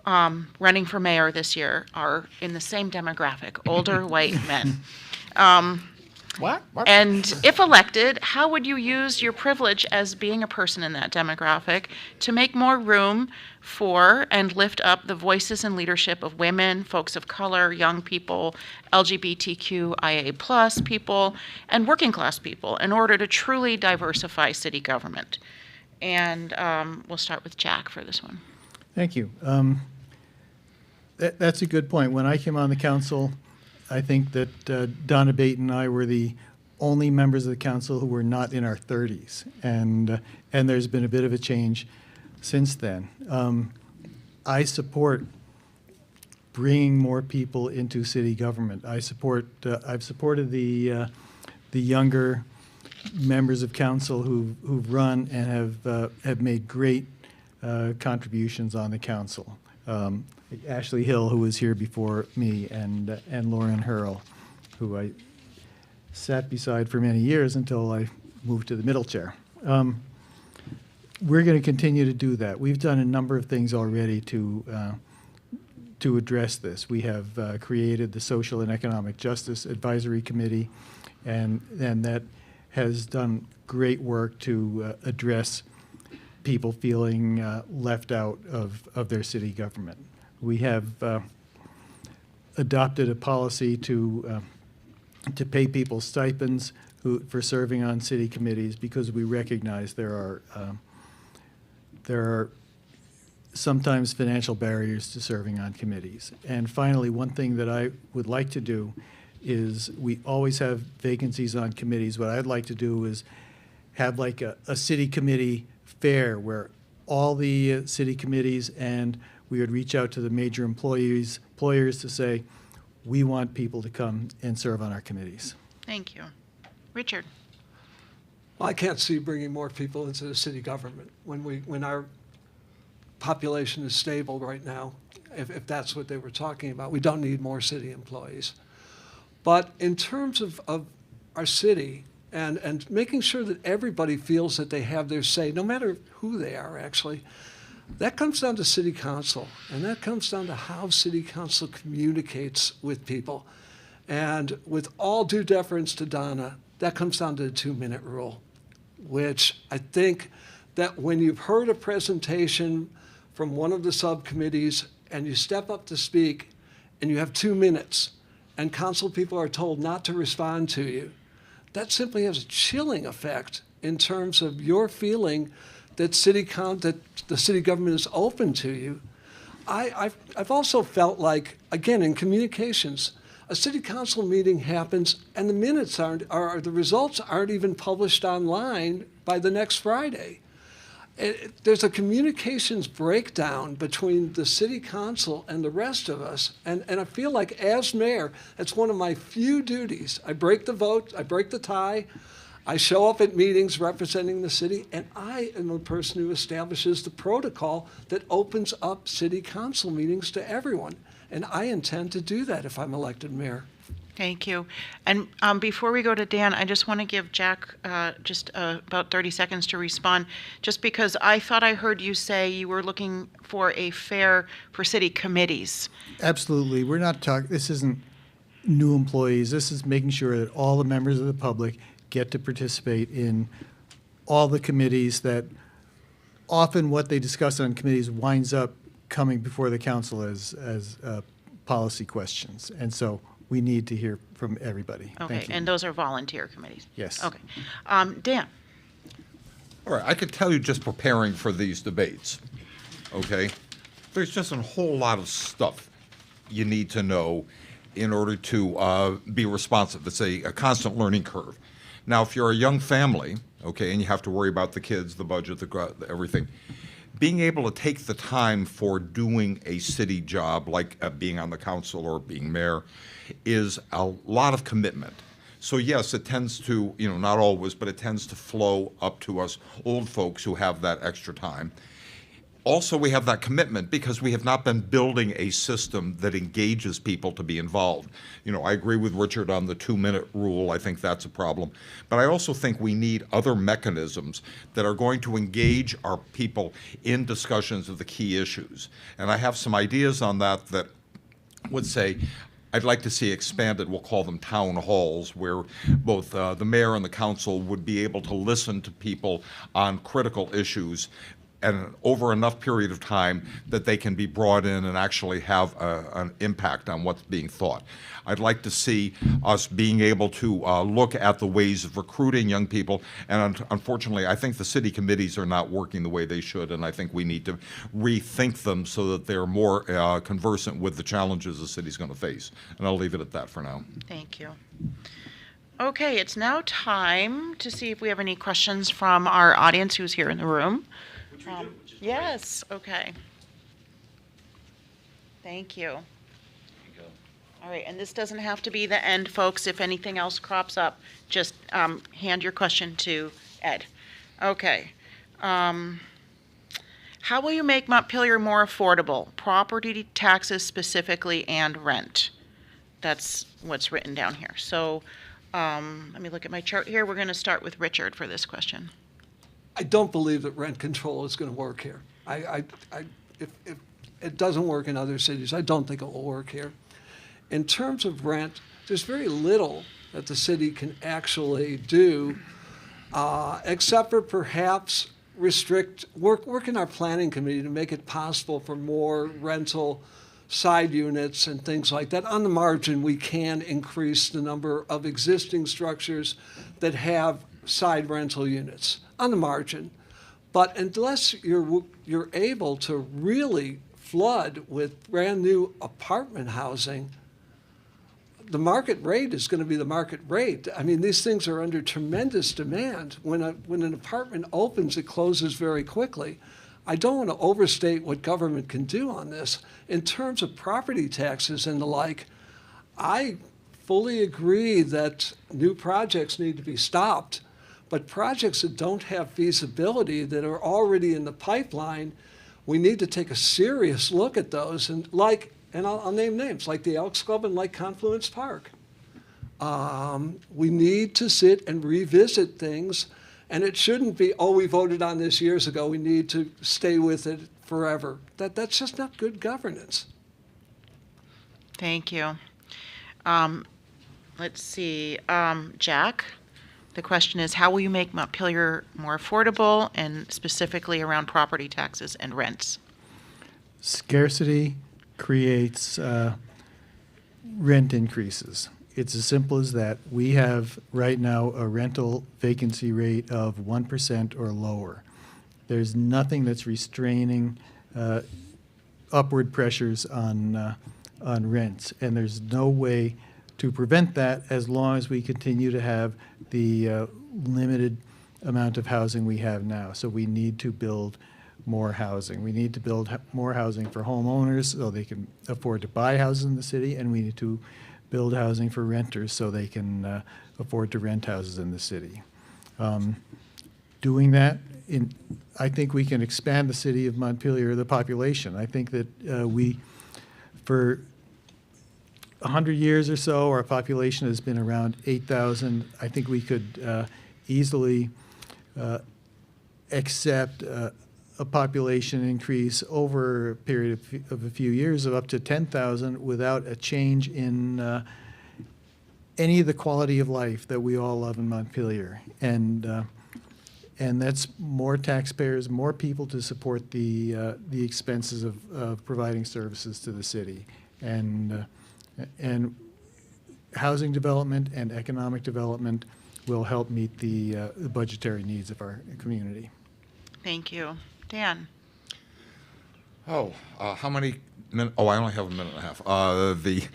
running for mayor this year are in the same demographic, older white men. What? And if elected, how would you use your privilege as being a person in that demographic to make more room for and lift up the voices and leadership of women, folks of color, young people, LGBTQIA+ people, and working class people in order to truly diversify city government? And we'll start with Jack for this one. Thank you. That's a good point. When I came on the council, I think that Donna Bate and I were the only members of the council who were not in our 30s, and there's been a bit of a change since then. I support bringing more people into city government. I've supported the younger members of council who've run and have made great contributions on the council. Ashley Hill, who was here before me, and Lauren Hurl, who I sat beside for many years until I moved to the middle chair. We're going to continue to do that. We've done a number of things already to address this. We have created the Social and Economic Justice Advisory Committee, and that has done great work to address people feeling left out of their city government. We have adopted a policy to pay people stipends for serving on city committees, because we recognize there are sometimes financial barriers to serving on committees. And finally, one thing that I would like to do is, we always have vacancies on committees. What I'd like to do is have like a city committee fair where all the city committees, and we would reach out to the major employers to say, we want people to come and serve on our committees. Thank you. Richard? Well, I can't see bringing more people into the city government when our population is stable right now, if that's what they were talking about. We don't need more city employees. But in terms of our city and making sure that everybody feels that they have their say, no matter who they are, actually, that comes down to city council, and that comes down to how city council communicates with people. And with all due deference to Donna, that comes down to the 2-minute rule, which I think that when you've heard a presentation from one of the subcommittees and you step up to speak and you have 2 minutes and council people are told not to respond to you, that simply has a chilling effect in terms of your feeling that the city government is open to you. I've also felt like, again, in communications, a city council meeting happens and the minutes the results aren't even published online by the next Friday. There's a communications breakdown between the city council and the rest of us. And I feel like, as mayor, it's one of my few duties. I break the vote, I break the tie, I show up at meetings representing the city, and I am the person who establishes the protocol that opens up city council meetings to everyone. And I intend to do that if I'm elected mayor. Thank you. And before we go to Dan, I just want to give Jack just about 30 seconds to respond, just because I thought I heard you say you were looking for a fair for city committees. Absolutely. We're not talking, this isn't new employees. This is making sure that all the members of the public get to participate in all the committees, that often what they discuss on committees winds up coming before the council as policy questions. And so we need to hear from everybody. Okay, Thank you. and those are volunteer committees? Yes. Okay. Dan? All right, I could tell you, just preparing for these debates, okay, there's just a whole lot of stuff you need to know in order to be responsive. It's a constant learning curve. Now, if you're a young family, okay, and you have to worry about the kids, the budget, everything, being able to take the time for doing a city job, like being on the council or being mayor, is a lot of commitment. So yes, it tends to, not always, but it tends to flow up to us old folks who have that extra time. also we have that commitment because we have not been building a system that engages people to be involved. You know, I agree with Richard on the 2-minute rule. I think that's a problem. But I also think we need other mechanisms that are going to engage our people in discussions of the key issues. And I have some ideas on that that would say, I'd like to see expanded, we'll call them town halls, where both the mayor and the council would be able to listen to people on critical issues and over enough period of time that they can be brought in and actually have an impact on what's being thought. I'd like to see us being able to look at the ways of recruiting young people, and unfortunately, I think the city committees are not working the way they should, and I think we need to rethink them so that they're more conversant with the challenges the city's going to face. And I'll leave it at that for now. Thank you. Okay, it's now time to see if we have any questions from our audience who's here in the room. Yes, okay. Thank you. All right, and this doesn't have to be the end, folks. If anything else crops up, just hand your question to Ed. Okay. How will you make Montpelier more affordable? Property taxes specifically and rent. That's what's written down here. So let me look at my chart here. We're going to start with Richard for this question. I don't believe that rent control is going to work here. If it doesn't work in other cities, I don't think it will work here. In terms of rent, there's very little that the city can actually do, except for perhaps work in our planning committee to make it possible for more rental side units and things like that. On the margin, we can increase the number of existing structures that have side rental units on the margin. But unless you're able to really flood with brand new apartment housing, the market rate is going to be the market rate. I mean, these things are under tremendous demand. When an apartment opens, it closes very quickly. I don't want to overstate what government can do on this. In terms of property taxes and the like, I fully agree that new projects need to be stopped, but projects that don't have feasibility, that are already in the pipeline, we need to take a serious look at those. And I'll name names, like the Elks Club and like Confluence Park. We need to sit and revisit things, and it shouldn't be, oh, we voted on this years ago, we need to stay with it forever. That's just not good governance. Thank you. Let's see, Jack, the question is, how will you make Montpelier more affordable, and specifically around property taxes and rents? Scarcity creates rent increases. It's as simple as that. We have right now a rental vacancy rate of 1% or lower. There's nothing that's restraining upward pressures on rents, and there's no way to prevent that as long as we continue to have the limited amount of housing we have now. So we need to build more housing. We need to build more housing for homeowners so they can afford to buy houses in the city, and we need to build housing for renters so they can afford to rent houses in the city. Doing that, I think we can expand the city of Montpelier, the population. I think that for 100 years or so, our population has been around 8,000. I think we could easily accept a population increase over a period of a few years of up to 10,000 without a change in any of the quality of life that we all love in Montpelier. And that's more taxpayers, more people to support the expenses of providing services to the city. And housing development and economic development will help meet the budgetary needs of our community. Thank you. Dan? How many minutes? Oh, I only have a minute and a half. The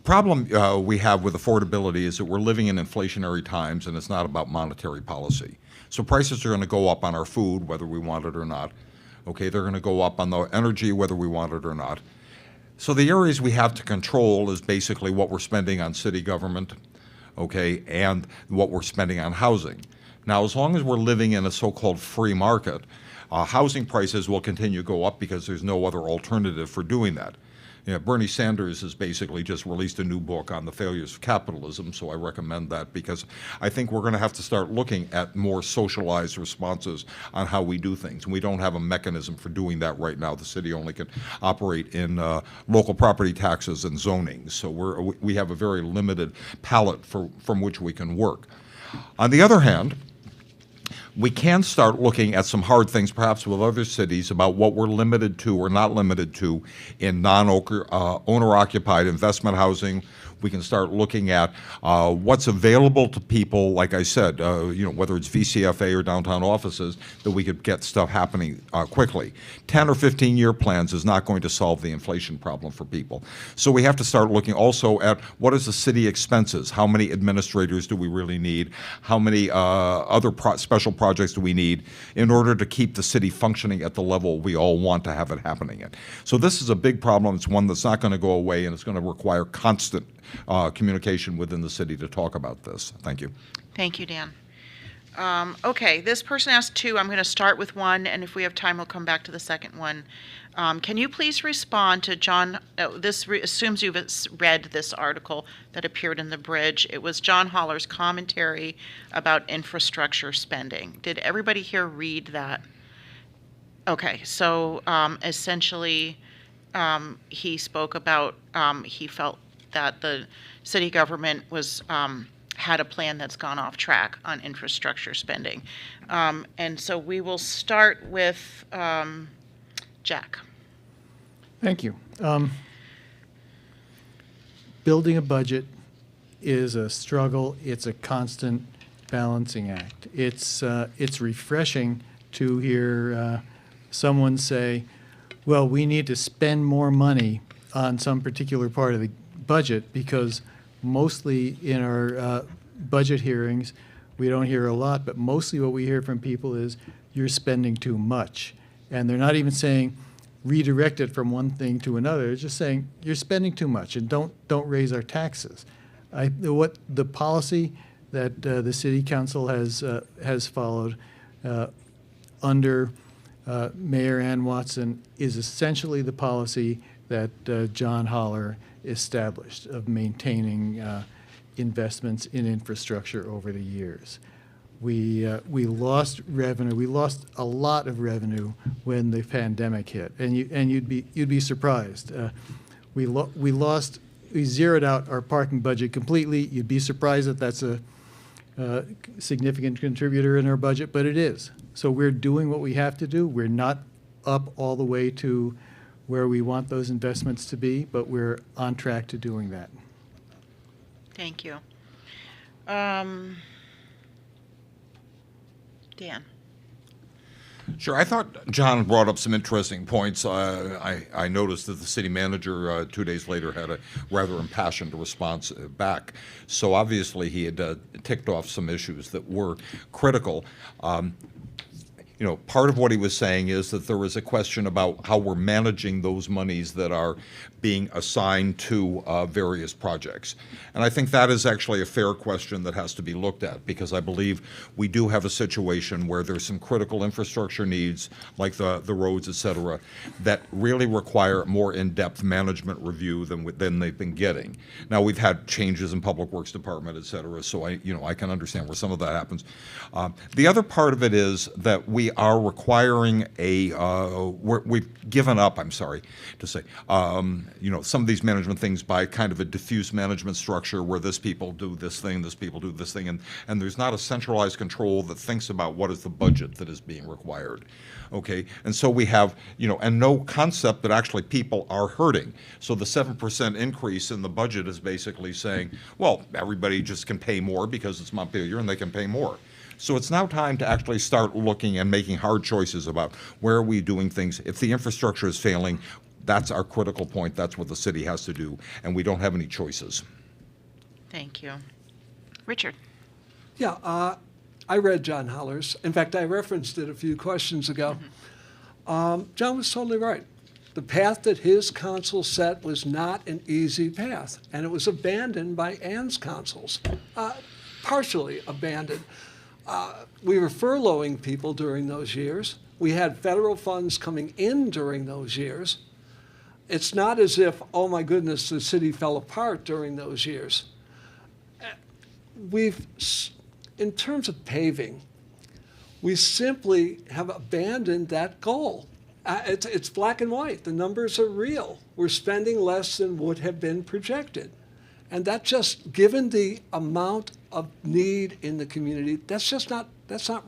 problem we have with affordability is that we're living in inflationary times, and it's not about monetary policy. So prices are going to go up on our food, whether we want it or not. Okay, they're going to go up on the energy, whether we want it or not. So the areas we have to control is basically what we're spending on city government, okay, and what we're spending on housing. Now, as long as we're living in a so-called free market, Housing prices will continue to go up because there's no other alternative for doing that. You know, Bernie Sanders has basically just released a new book on the failures of capitalism, so I recommend that because I think we're going to have to start looking at more socialized responses on how we do things. And we don't have a mechanism for doing that right now. The city only can operate in local property taxes and zoning, so we have a very limited palette from which we can work. On the other hand, we can start looking at some hard things, perhaps with other cities, about what we're limited to or not limited to in owner-occupied investment housing. We can start looking at what's available to people, like I said, whether it's VCFA or downtown offices, that we could get stuff happening quickly. 10 or 15-year plans is not going to solve the inflation problem for people. So we have to start looking also at what is the city expenses? How many administrators do we really need? How many other special projects do we need in order to keep the city functioning at the level we all want to have it happening at? So this is a big problem. It's one that's not going to go away, and it's going to require constant communication within the city to talk about this. Thank you. Thank you, Dan. Okay, this person asked two. I'm going to start with one, and if we have time, we'll come back to the second one. Can you please respond to John? This assumes you've read this article that appeared in The Bridge. It was John Holler's commentary about infrastructure spending. Did everybody here read that? Okay, so essentially, he spoke about he felt that the city government was had a plan that's gone off track on infrastructure spending. And so we will start with Jack. Thank you. Building a budget is a struggle. It's a constant balancing act. It's refreshing to hear someone say, well, we need to spend more money on some particular part of the budget, because mostly in our budget hearings, we don't hear a lot, but mostly what we hear from people is you're spending too much. And they're not even saying redirect it from one thing to another. They're just saying you're spending too much and don't raise our taxes. What the policy that the city council has followed under Mayor Ann Watson is essentially the policy that John Holler established of maintaining investments in infrastructure over the years. We lost revenue. We lost a lot of revenue when the pandemic hit, and you'd be surprised. We zeroed out our parking budget completely. You'd be surprised that that's a significant contributor in our budget, but it is. So we're doing what we have to do. We're not up all the way to where we want those investments to be, but we're on track to doing that. Thank you. Dan. Sure. I thought John brought up some interesting points. I noticed that the city manager 2 days later had a rather impassioned response back. So obviously he had ticked off some issues that were critical. Part of what he was saying is that there is a question about how we're managing those monies that are being assigned to various projects. And I think that is actually a fair question that has to be looked at, because I believe we do have a situation where there's some critical infrastructure needs, like the roads, et cetera, that really require more in-depth management review than they've been getting. Now, we've had changes in Public Works Department, et cetera, so I can understand where some of that happens. The other part of it is that we are requiring we've given up, I'm sorry to say, some of these management things by kind of a diffuse management structure where this people do this thing, this people do this thing, and there's not a centralized control that thinks about what is the budget that is being required. Okay, and so we have, and no concept that actually people are hurting. So the 7% increase in the budget is basically saying, well, everybody just can pay more because it's Montpelier and they can pay more. So it's now time to actually start looking and making hard choices about where are we doing things. If the infrastructure is failing, that's our critical point. That's what the city has to do, and we don't have any choices. Thank you. Richard. Yeah, I read John Holler's. In fact, I referenced it a few questions ago. John was totally right. The path that his council set was not an easy path, and it was abandoned by Ann's councils, partially abandoned. We were furloughing people during those years. We had federal funds coming in during those years. It's not as if, oh my goodness, the city fell apart during those years. In terms of paving, we simply have abandoned that goal. It's black and white. The numbers are real. We're spending less than would have been projected. And that just, given the amount of need in the community, that's not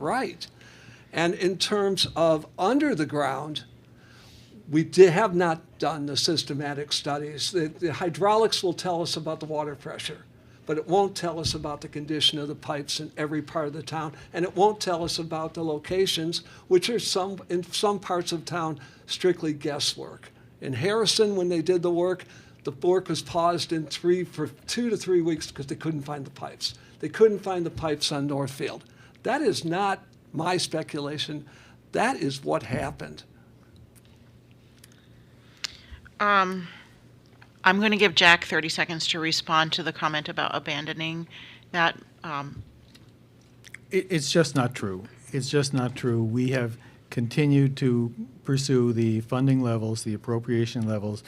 right. And in terms of under the ground, we have not done the systematic studies. The hydraulics will tell us about the water pressure, but it won't tell us about the condition of the pipes in every part of the town, and it won't tell us about the locations, which are in some parts of town strictly guesswork. In Harrison, when they did the work was paused for 2 to 3 weeks because they couldn't find the pipes. They couldn't find the pipes on Northfield. That is not my speculation. That is what happened. I'm going to give Jack 30 seconds to respond to the comment about abandoning that. It's just not true. It's just not true. We have continued to pursue the funding levels, the appropriation levels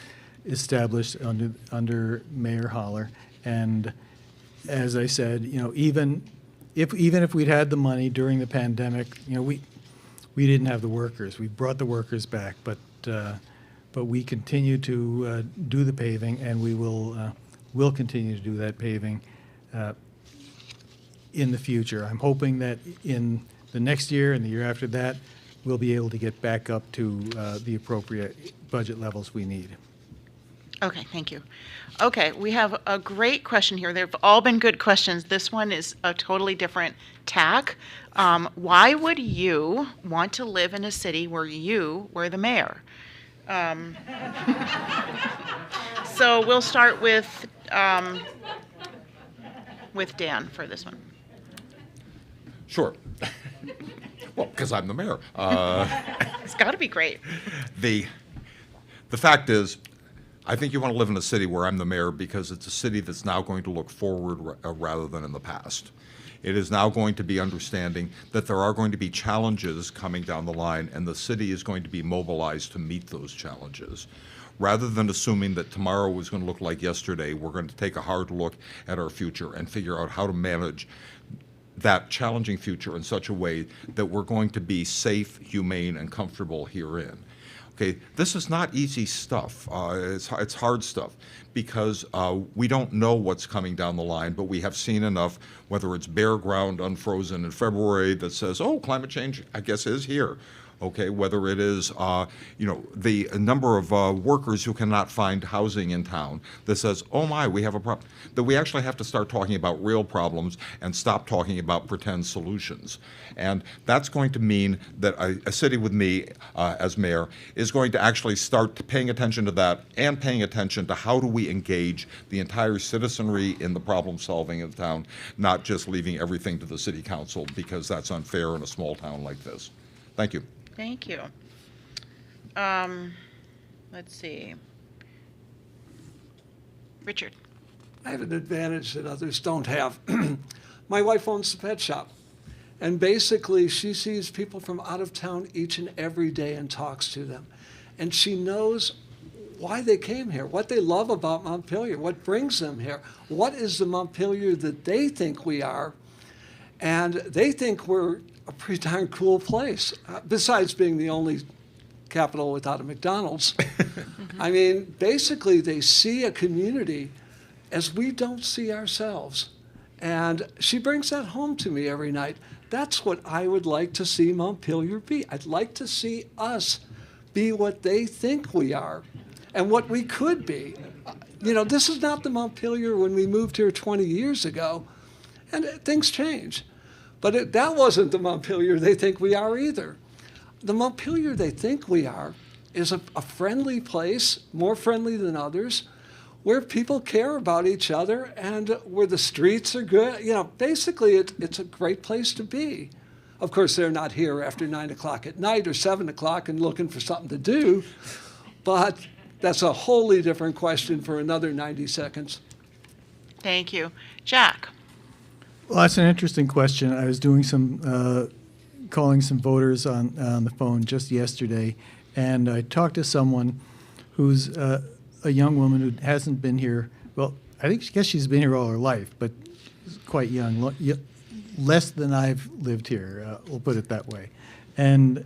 established under Mayor Holler. And as I said, even if we'd had the money during the pandemic, we didn't have the workers. We brought the workers back, but we continue to do the paving, and we will continue to do that paving in the future. I'm hoping that in the next year and the year after that, we'll be able to get back up to the appropriate budget levels we need. Okay, thank you. Okay, we have a great question here. They've all been good questions. This one is a totally different tack. Why would you want to live in a city where you were the mayor? So we'll start with Dan for this one. Sure. Well, because I'm the mayor. It's got to be great. The fact is, I think you want to live in a city where I'm the mayor because it's a city that's now going to look forward rather than in the past. It is now going to be understanding that there are going to be challenges coming down the line, and the city is going to be mobilized to meet those challenges. Rather than assuming that tomorrow is going to look like yesterday, we're going to take a hard look at our future and figure out how to manage that challenging future in such a way that we're going to be safe, humane, and comfortable herein. Okay, this is not easy stuff. It's hard stuff because we don't know what's coming down the line, but we have seen enough, whether it's bare ground unfrozen in February that says, oh, climate change, I guess, is here. Okay, whether it is, the number of workers who cannot find housing in town that says, oh my, we have a problem, that we actually have to start talking about real problems and stop talking about pretend solutions. And that's going to mean that a city with me as mayor is going to actually start paying attention to that and paying attention to how do we engage the entire citizenry in the problem solving of the town, not just leaving everything to the city council because that's unfair in a small town like this. Thank you. Thank you. Let's see. Richard. I have an advantage that others don't have. My wife owns a pet shop. And basically, she sees people from out of town each and every day and talks to them. And she knows why they came here, what they love about Montpelier, what brings them here, what is the Montpelier that they think we are. And they think we're a pretty darn cool place, besides being the only capital without a McDonald's. I mean, basically, they see a community as we don't see ourselves. And she brings that home to me every night. That's what I would like to see Montpelier be. I'd like to see us be what they think we are and what we could be. This is not the Montpelier when we moved here 20 years ago, and things change. But that wasn't the Montpelier they think we are either. The Montpelier they think we are is a friendly place, more friendly than others, where people care about each other and where the streets are good. Basically it's a great place to be. Of course, they're not here after 9 o'clock at night or 7 o'clock and looking for something to do, but that's a wholly different question for another 90 seconds. Thank you. Jack. Well, that's an interesting question. I was doing some calling some voters on the phone just yesterday, and I talked to someone who's a young woman who hasn't been here. Well, I guess she's been here all her life, but quite young, less than I've lived here. We'll put it that way, and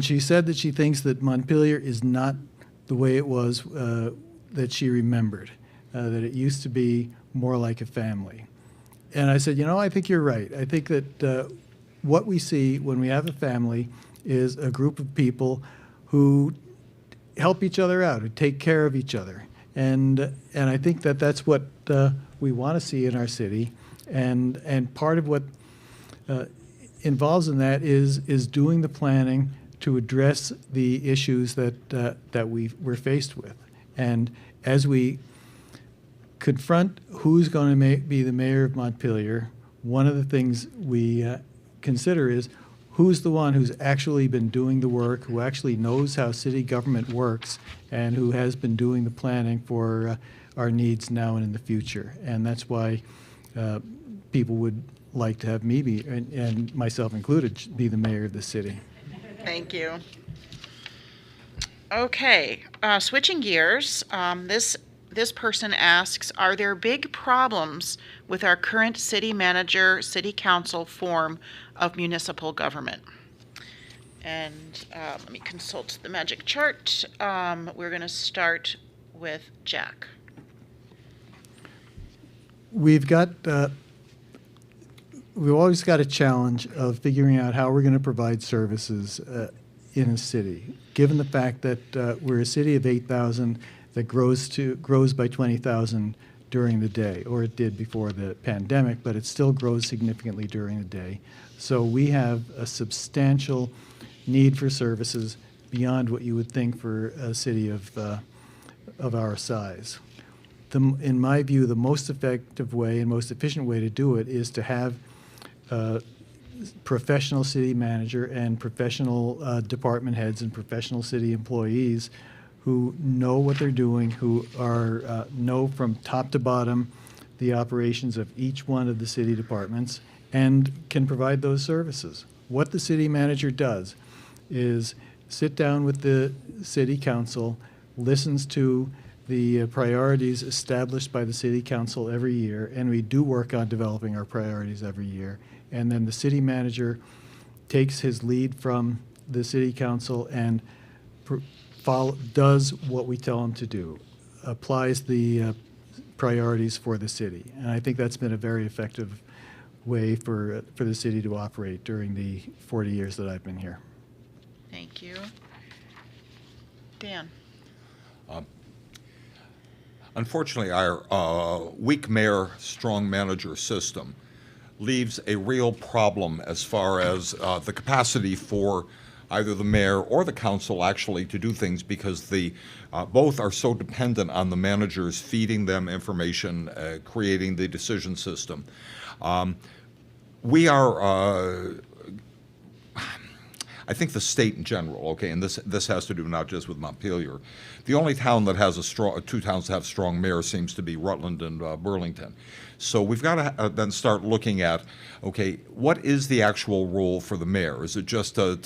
she said that she thinks that Montpelier is not the way it was that she remembered, that it used to be more like a family. And I said, I think you're right. I think that what we see when we have a family is a group of people who help each other out, who take care of each other. And I think that that's what we want to see in our city. And part of what involves in that is doing the planning to address the issues that we're faced with. And as we confront who's going to be the mayor of Montpelier, one of the things we consider is who's the one who's actually been doing the work, who actually knows how city government works, and who has been doing the planning for our needs now and in the future. And that's why people would like to have me be, and myself included, be the mayor of the city. Thank you. Okay, switching gears, this person asks, are there big problems with our current city manager, city council form of municipal government? And let me consult the magic chart. We're going to start with Jack. We've always got a challenge of figuring out how we're going to provide services in a city, given the fact that we're a city of 8,000 that grows by 20,000 during the day, or it did before the pandemic, but it still grows significantly during the day. So we have a substantial need for services beyond what you would think for a city of our size. In my view, the most effective way and most efficient way to do it is to have a professional city manager and professional department heads and professional city employees who know what they're doing, who know from top to bottom the operations of each one of the city departments and can provide those services. What the city manager does is sit down with the city council, listens to the priorities established by the city council every year, and we do work on developing our priorities every year. And then the city manager takes his lead from the city council and does what we tell him to do, applies the priorities for the city. And I think that's been a very effective way for the city to operate during the 40 years that I've been here. Thank you. Dan. Unfortunately, our weak mayor, strong manager system leaves a real problem as far as the capacity for either the mayor or the council actually to do things, because both are so dependent on the managers feeding them information, creating the decision system. We are I think the state in general, okay, and this has to do not just with Montpelier. The only town that has two towns that have strong mayor seems to be Rutland and Burlington. So we've got to then start looking at, okay, what is the actual role for the mayor? Is it just to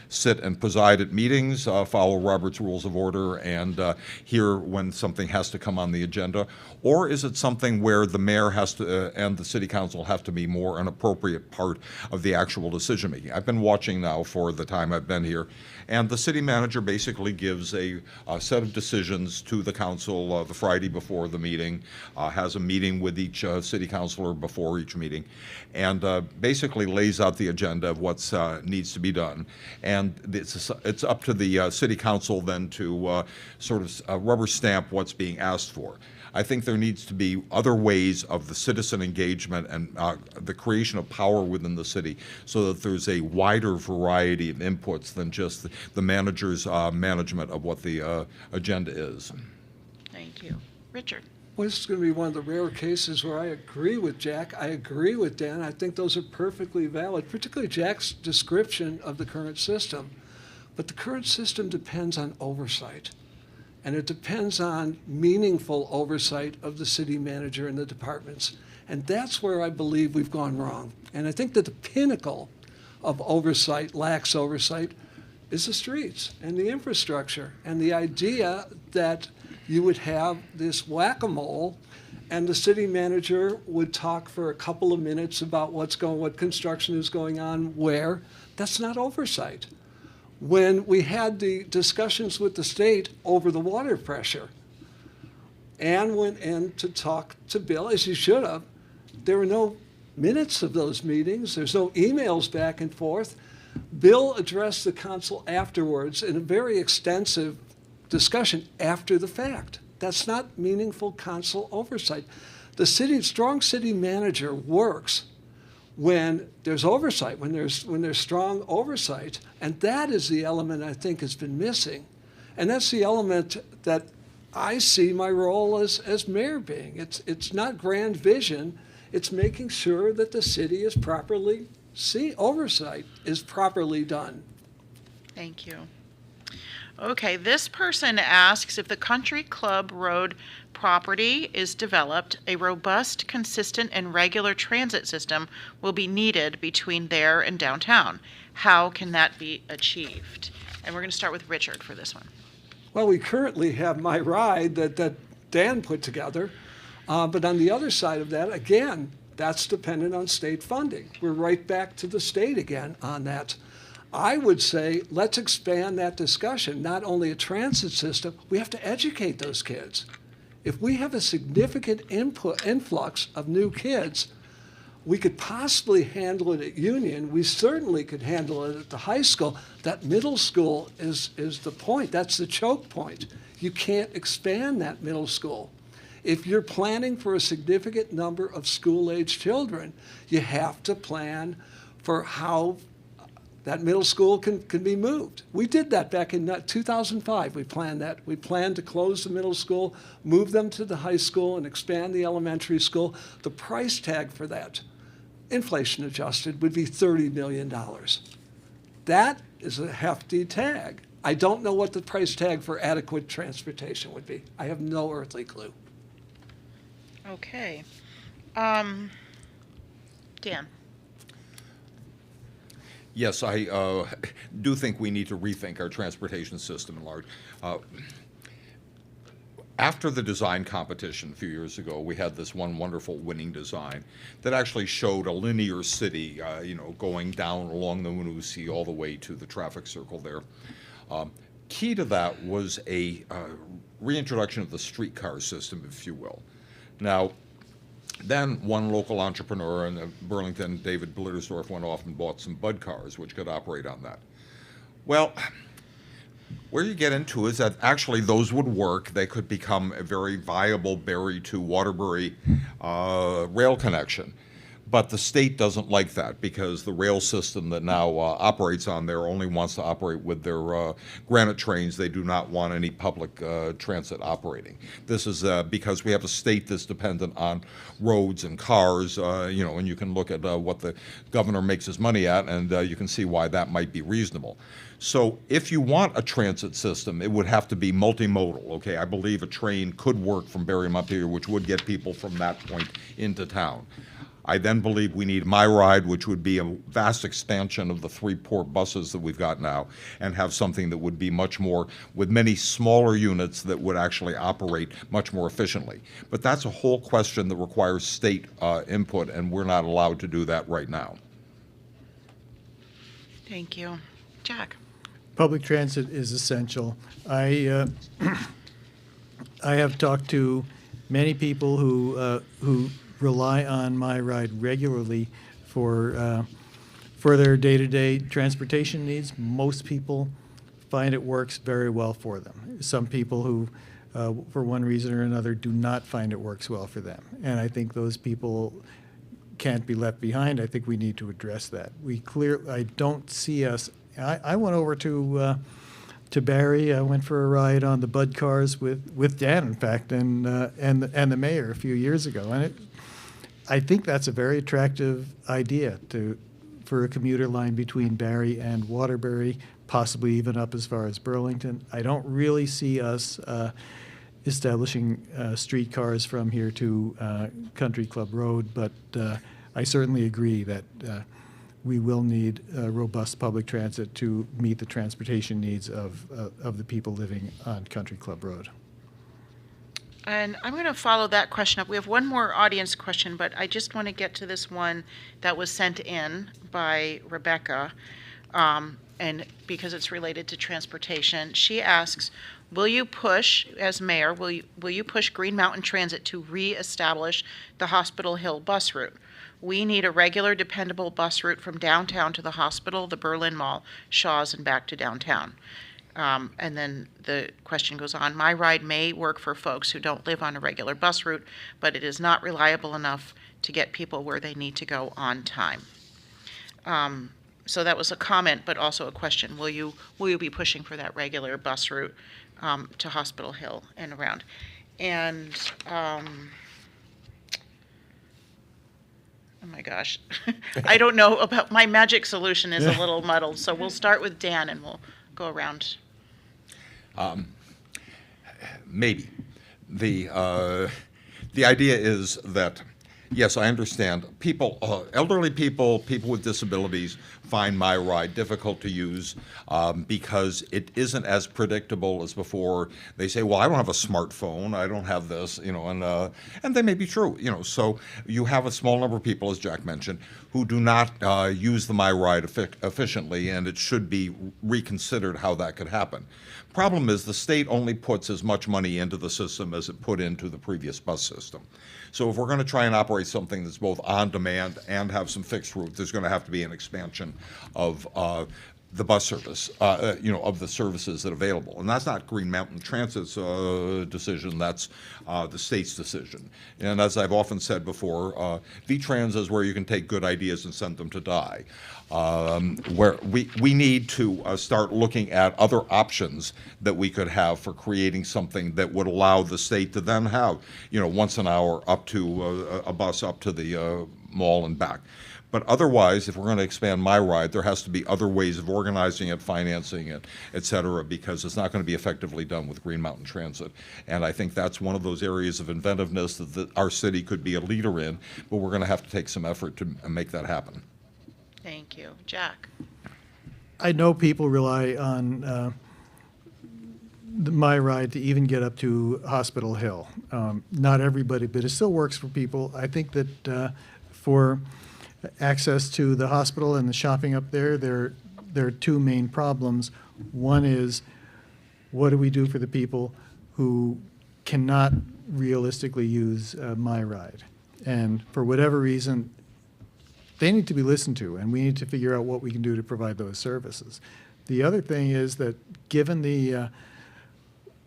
sit and preside at meetings, follow Robert's Rules of Order, and hear when something has to come on the agenda? Or is it something where the mayor has to and the city council have to be more an appropriate part of the actual decision making? I've been watching now for the time I've been here, and the city manager basically gives a set of decisions to the council the Friday before the meeting, has a meeting with each city councilor before each meeting, and basically lays out the agenda of what needs to be done. And it's up to the city council then to sort of rubber stamp what's being asked for. I think there needs to be other ways of the citizen engagement and the creation of power within the city, so that there's a wider variety of inputs than just the manager's management of what the agenda is. Thank you. Richard. Well, this is going to be one of the rare cases where I agree with Jack. I agree with Dan. I think those are perfectly valid, particularly Jack's description of the current system. But the current system depends on oversight. And it depends on meaningful oversight of the city manager and the departments. And that's where I believe we've gone wrong. And I think that the pinnacle of oversight, lax oversight, is the streets and the infrastructure. And the idea that you would have this whack-a-mole and the city manager would talk for a couple of minutes about what construction is going on where, that's not oversight. When we had the discussions with the state over the water pressure, Ann went in to talk to Bill, as he should have. There were no minutes of those meetings. There's no emails back and forth. Bill addressed the council afterwards in a very extensive discussion after the fact. That's not meaningful council oversight. The strong city manager works when there's oversight, when there's strong oversight, and that is the element I think has been missing. And that's the element that I see my role as mayor being. It's not grand vision, it's making sure that the city is properly oversight is properly done. Thank you. Okay, this person asks if the Country Club Road property is developed, a robust, consistent, and regular transit system will be needed between there and downtown. How can that be achieved? And we're going to start with Richard for this one. Well, we currently have My Ride that Dan put together, but on the other side of that, again, that's dependent on state funding. We're right back to the state again on that. I would say let's expand that discussion, not only a transit system, we have to educate those kids. If we have a significant influx of new kids, we could possibly handle it at Union. We certainly could handle it at the high school. That middle school is the point. That's the choke point. You can't expand that middle school. If you're planning for a significant number of school-age children, you have to plan for how that middle school can be moved. We did that back in 2005. We planned that. We planned to close the middle school, move them to the high school, and expand the elementary school. The price tag for that, inflation adjusted, would be $30 million. That is a hefty tag. I don't know what the price tag for adequate transportation would be. I have no earthly clue. Okay. Dan? Yes, I do think we need to rethink our transportation system in large. After the design competition a few years ago, we had this one wonderful winning design that actually showed a linear city, going down along the Winooski all the way to the traffic circle there. Key to that was a reintroduction of the streetcar system, if you will. Now, then one local entrepreneur in Burlington, David Blittersdorf, went off and bought some Bud cars, which could operate on that. Well, where you get into is that actually those would work. They could become a very viable Barry to Waterbury rail connection. But the state doesn't like that because the rail system that now operates on there only wants to operate with their granite trains. They do not want any public transit operating. This is because we have a state that's dependent on roads and cars, and you can look at what the governor makes his money at, and you can see why that might be reasonable. So if you want a transit system, it would have to be multimodal, okay? I believe a train could work from Barre and Montpelier, which would get people from that point into town. I then believe we need My Ride, which would be a vast expansion of the 3 port buses that we've got now, and have something that would be much more, with many smaller units that would actually operate much more efficiently. But that's a whole question that requires state input, and we're not allowed to do that right now. Thank you. Jack? Public transit is essential. I have talked to many people who rely on My Ride regularly for their day-to-day transportation needs. Most people find it works very well for them. Some people who, for one reason or another, do not find it works well for them. And I think those people can't be left behind. I think we need to address that. I don't see us. I went over to Barre. I went for a ride on the Bud cars with Dan, in fact, and the mayor a few years ago. And I think that's a very attractive idea for a commuter line between Barre and Waterbury, possibly even up as far as Burlington. I don't really see us establishing streetcars from here to Country Club Road, but I certainly agree that we will need robust public transit to meet the transportation needs of the people living on Country Club Road. And I'm going to follow that question up. We have one more audience question, but I just want to get to this one that was sent in by Rebecca, and because it's related to transportation. She asks, will you push, as mayor, will you push Green Mountain Transit to reestablish the Hospital Hill bus route? We need a regular, dependable bus route from downtown to the hospital, the Berlin Mall, Shaw's, and back to downtown. And then the question goes on, my ride may work for folks who don't live on a regular bus route, but it is not reliable enough to get people where they need to go on time. So that was a comment, but also a question. Will you be pushing for that regular bus route to Hospital Hill and around? And, oh my gosh, I don't know about, my magic solution is a little muddled, so we'll start with Dan and we'll go around. Maybe. The idea is that, yes, I understand, people, elderly people, people with disabilities find my ride difficult to use because it isn't as predictable as before. They say, well, I don't have a smartphone, I don't have this, and they may be true, So you have a small number of people, as Jack mentioned, who do not use the My Ride efficiently, and it should be reconsidered how that could happen. Problem is, the state only puts as much money into the system as it put into the previous bus system. So if we're going to try and operate something that's both on demand and have some fixed route, there's going to have to be an expansion of the bus service, of the services that are available. And that's not Green Mountain Transit's decision, that's the state's decision. And as I've often said before, V-Trans is where you can take good ideas and send them to die. Where we need to start looking at other options that we could have for creating something that would allow the state to then have, once an hour up to a bus up to the mall and back. But otherwise, if we're going to expand My Ride, there has to be other ways of organizing it, financing it, et cetera, because it's not going to be effectively done with Green Mountain Transit. And I think that's one of those areas of inventiveness that our city could be a leader in, but we're going to have to take some effort to make that happen. Thank you. Jack? I know people rely on My Ride to even get up to Hospital Hill. Not everybody, but it still works for people. I think that for access to the hospital and the shopping up there, there are two main problems. One is, what do we do for the people who cannot realistically use My Ride? And for whatever reason, they need to be listened to, and we need to figure out what we can do to provide those services. The other thing is that given the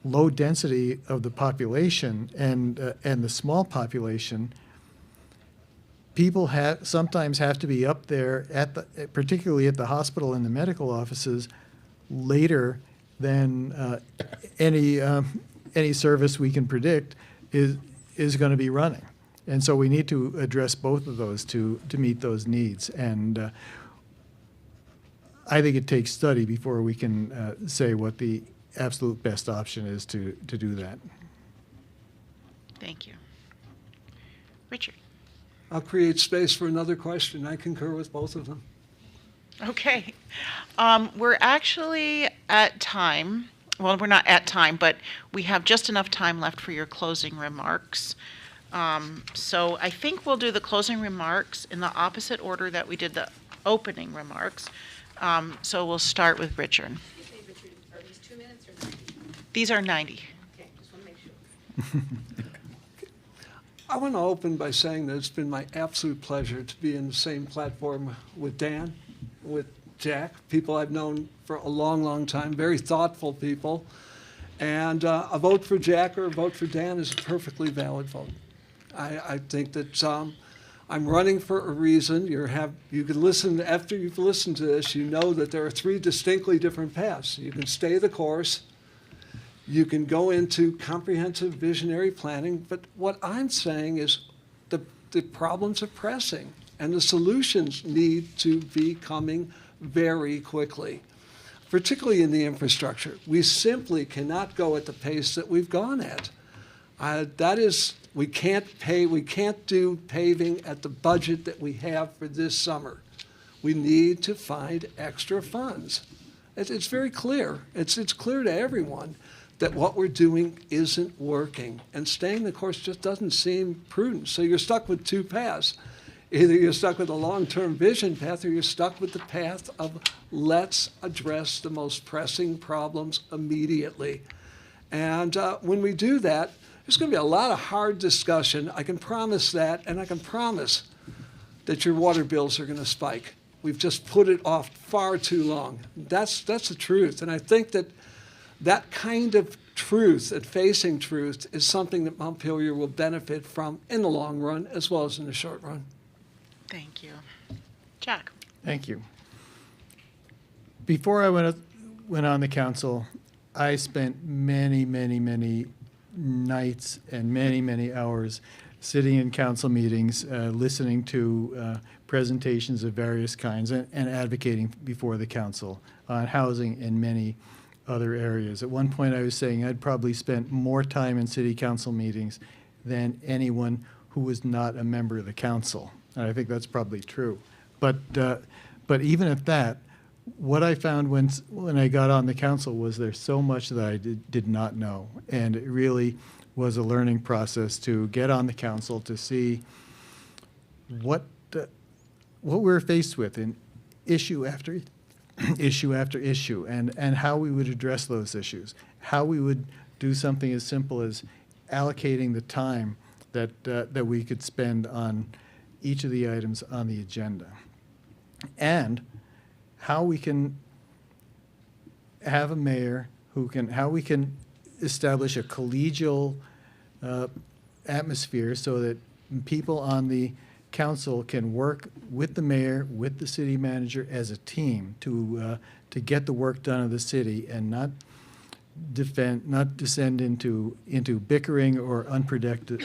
low density of the population and the small population, people sometimes have to be up there particularly at the hospital and the medical offices later than any service we can predict is going to be running. And so we need to address both of those to meet those needs. And I think it takes study before we can say what the absolute best option is to do that. Thank you. Richard? I'll create space for another question. I concur with both of them. Okay. We're actually at time. Well, we're not at time, but we have just enough time left for your closing remarks. So I think we'll do the closing remarks in the opposite order that we did the opening remarks. So we'll start with Richard. You say, Richard, are these 2 minutes or 90? These are 90. Okay, just want to make sure. I want to open by saying that it's been my absolute pleasure to be in the same platform with Dan, with Jack, people I've known for a long, long time, very thoughtful people. And a vote for Jack or a vote for Dan is a perfectly valid vote. I think that I'm running for a reason. You can listen, after you've listened to this, you know that there are three distinctly different paths. You can stay the course, you can go into comprehensive visionary planning, but what I'm saying is the problems are pressing and the solutions need to be coming very quickly, particularly in the infrastructure. We simply cannot go at the pace that we've gone at. We can't do paving at the budget that we have for this summer. we need to find extra funds. It's very clear. It's clear to everyone that what we're doing isn't working, and staying the course just doesn't seem prudent. So you're stuck with two paths. Either you're stuck with a long-term vision path, or you're stuck with the path of let's address the most pressing problems immediately. And when we do that, there's going to be a lot of hard discussion. I can promise that, and I can promise that your water bills are going to spike. We've just put it off far too long. That's the truth. And I think that kind of truth and facing truth is something that Montpelier will benefit from in the long run as well as in the short run. Thank you. Jack? Thank you. Before I went on the council, I spent many, many, many nights and many, many hours sitting in council meetings, listening to presentations of various kinds and advocating before the council on housing and many other areas. At one point I was saying I'd probably spent more time in city council meetings than anyone who was not a member of the council. And I think that's probably true. But even at that, what I found when I got on the council was there's so much that I did not know. And it really was a learning process to get on the council to see what we're faced with in issue after issue after issue, and how we would address those issues, how we would do something as simple as allocating the time that we could spend on each of the items on the agenda, and how we can have a mayor how we can establish a collegial atmosphere so that people on the council can work with the mayor, with the city manager as a team to get the work done of the city and not descend into bickering or unproductive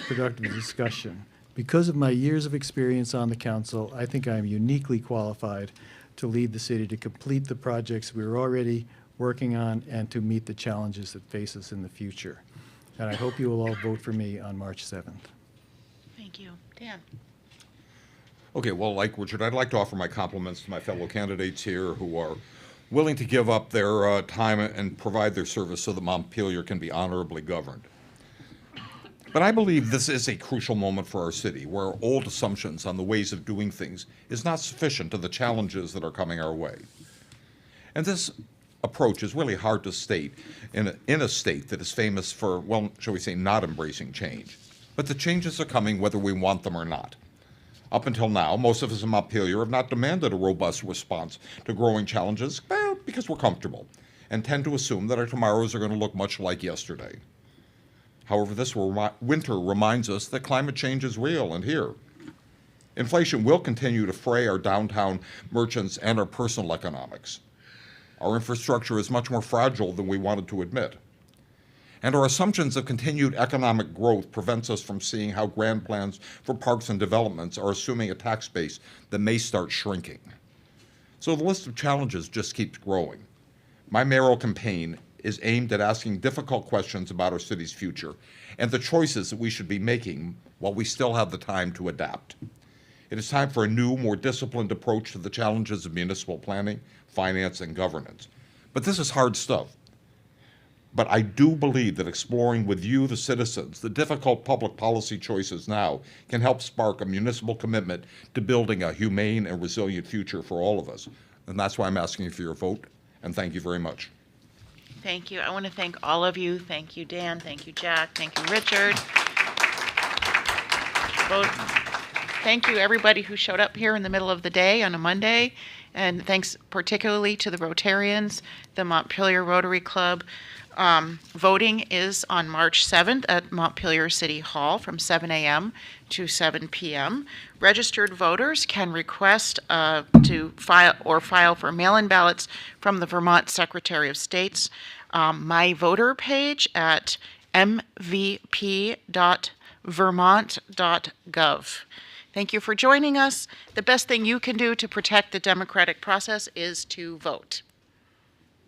discussion. Because of my years of experience on the council, I think I'm uniquely qualified to lead the city to complete the projects we're already working on and to meet the challenges that face us in the future. And I hope you will all vote for me on March 7th. Thank you. Dan? Okay, well, like Richard, I'd like to offer my compliments to my fellow candidates here who are willing to give up their time and provide their service so that Montpelier can be honorably governed. But I believe this is a crucial moment for our city, where old assumptions on the ways of doing things is not sufficient to the challenges that are coming our way. And this approach is really hard to state in a state that is famous for, well, shall we say, not embracing change. But the changes are coming whether we want them or not. Up until now, most of us in Montpelier have not demanded a robust response to growing challenges, well, because we're comfortable, and tend to assume that our tomorrows are going to look much like yesterday. However, this winter reminds us that climate change is real and here. Inflation will continue to fray our downtown merchants and our personal economics. Our infrastructure is much more fragile than we wanted to admit. And our assumptions of continued economic growth prevents us from seeing how grand plans for parks and developments are assuming a tax base that may start shrinking. So the list of challenges just keeps growing. My mayoral campaign is aimed at asking difficult questions about our city's future and the choices that we should be making while we still have the time to adapt. It is time for a new, more disciplined approach to the challenges of municipal planning, finance, and governance. But this is hard stuff. But I do believe that exploring with you, the citizens, the difficult public policy choices now can help spark a municipal commitment to building a humane and resilient future for all of us. And that's why I'm asking you for your vote, and thank you very much. Thank you. I want to thank all of you. Thank you, Dan. Thank you, Jack. Thank you, Richard. Thank you, everybody who showed up here in the middle of the day on a Monday. And thanks particularly to the Rotarians, the Montpelier Rotary Club. Voting is on March 7th at Montpelier City Hall from 7 a.m. to 7 p.m. Registered voters can request to file for mail-in ballots from the Vermont Secretary of State's My Voter page at mvp.vermont.gov. Thank you for joining us. The best thing you can do to protect the democratic process is to vote.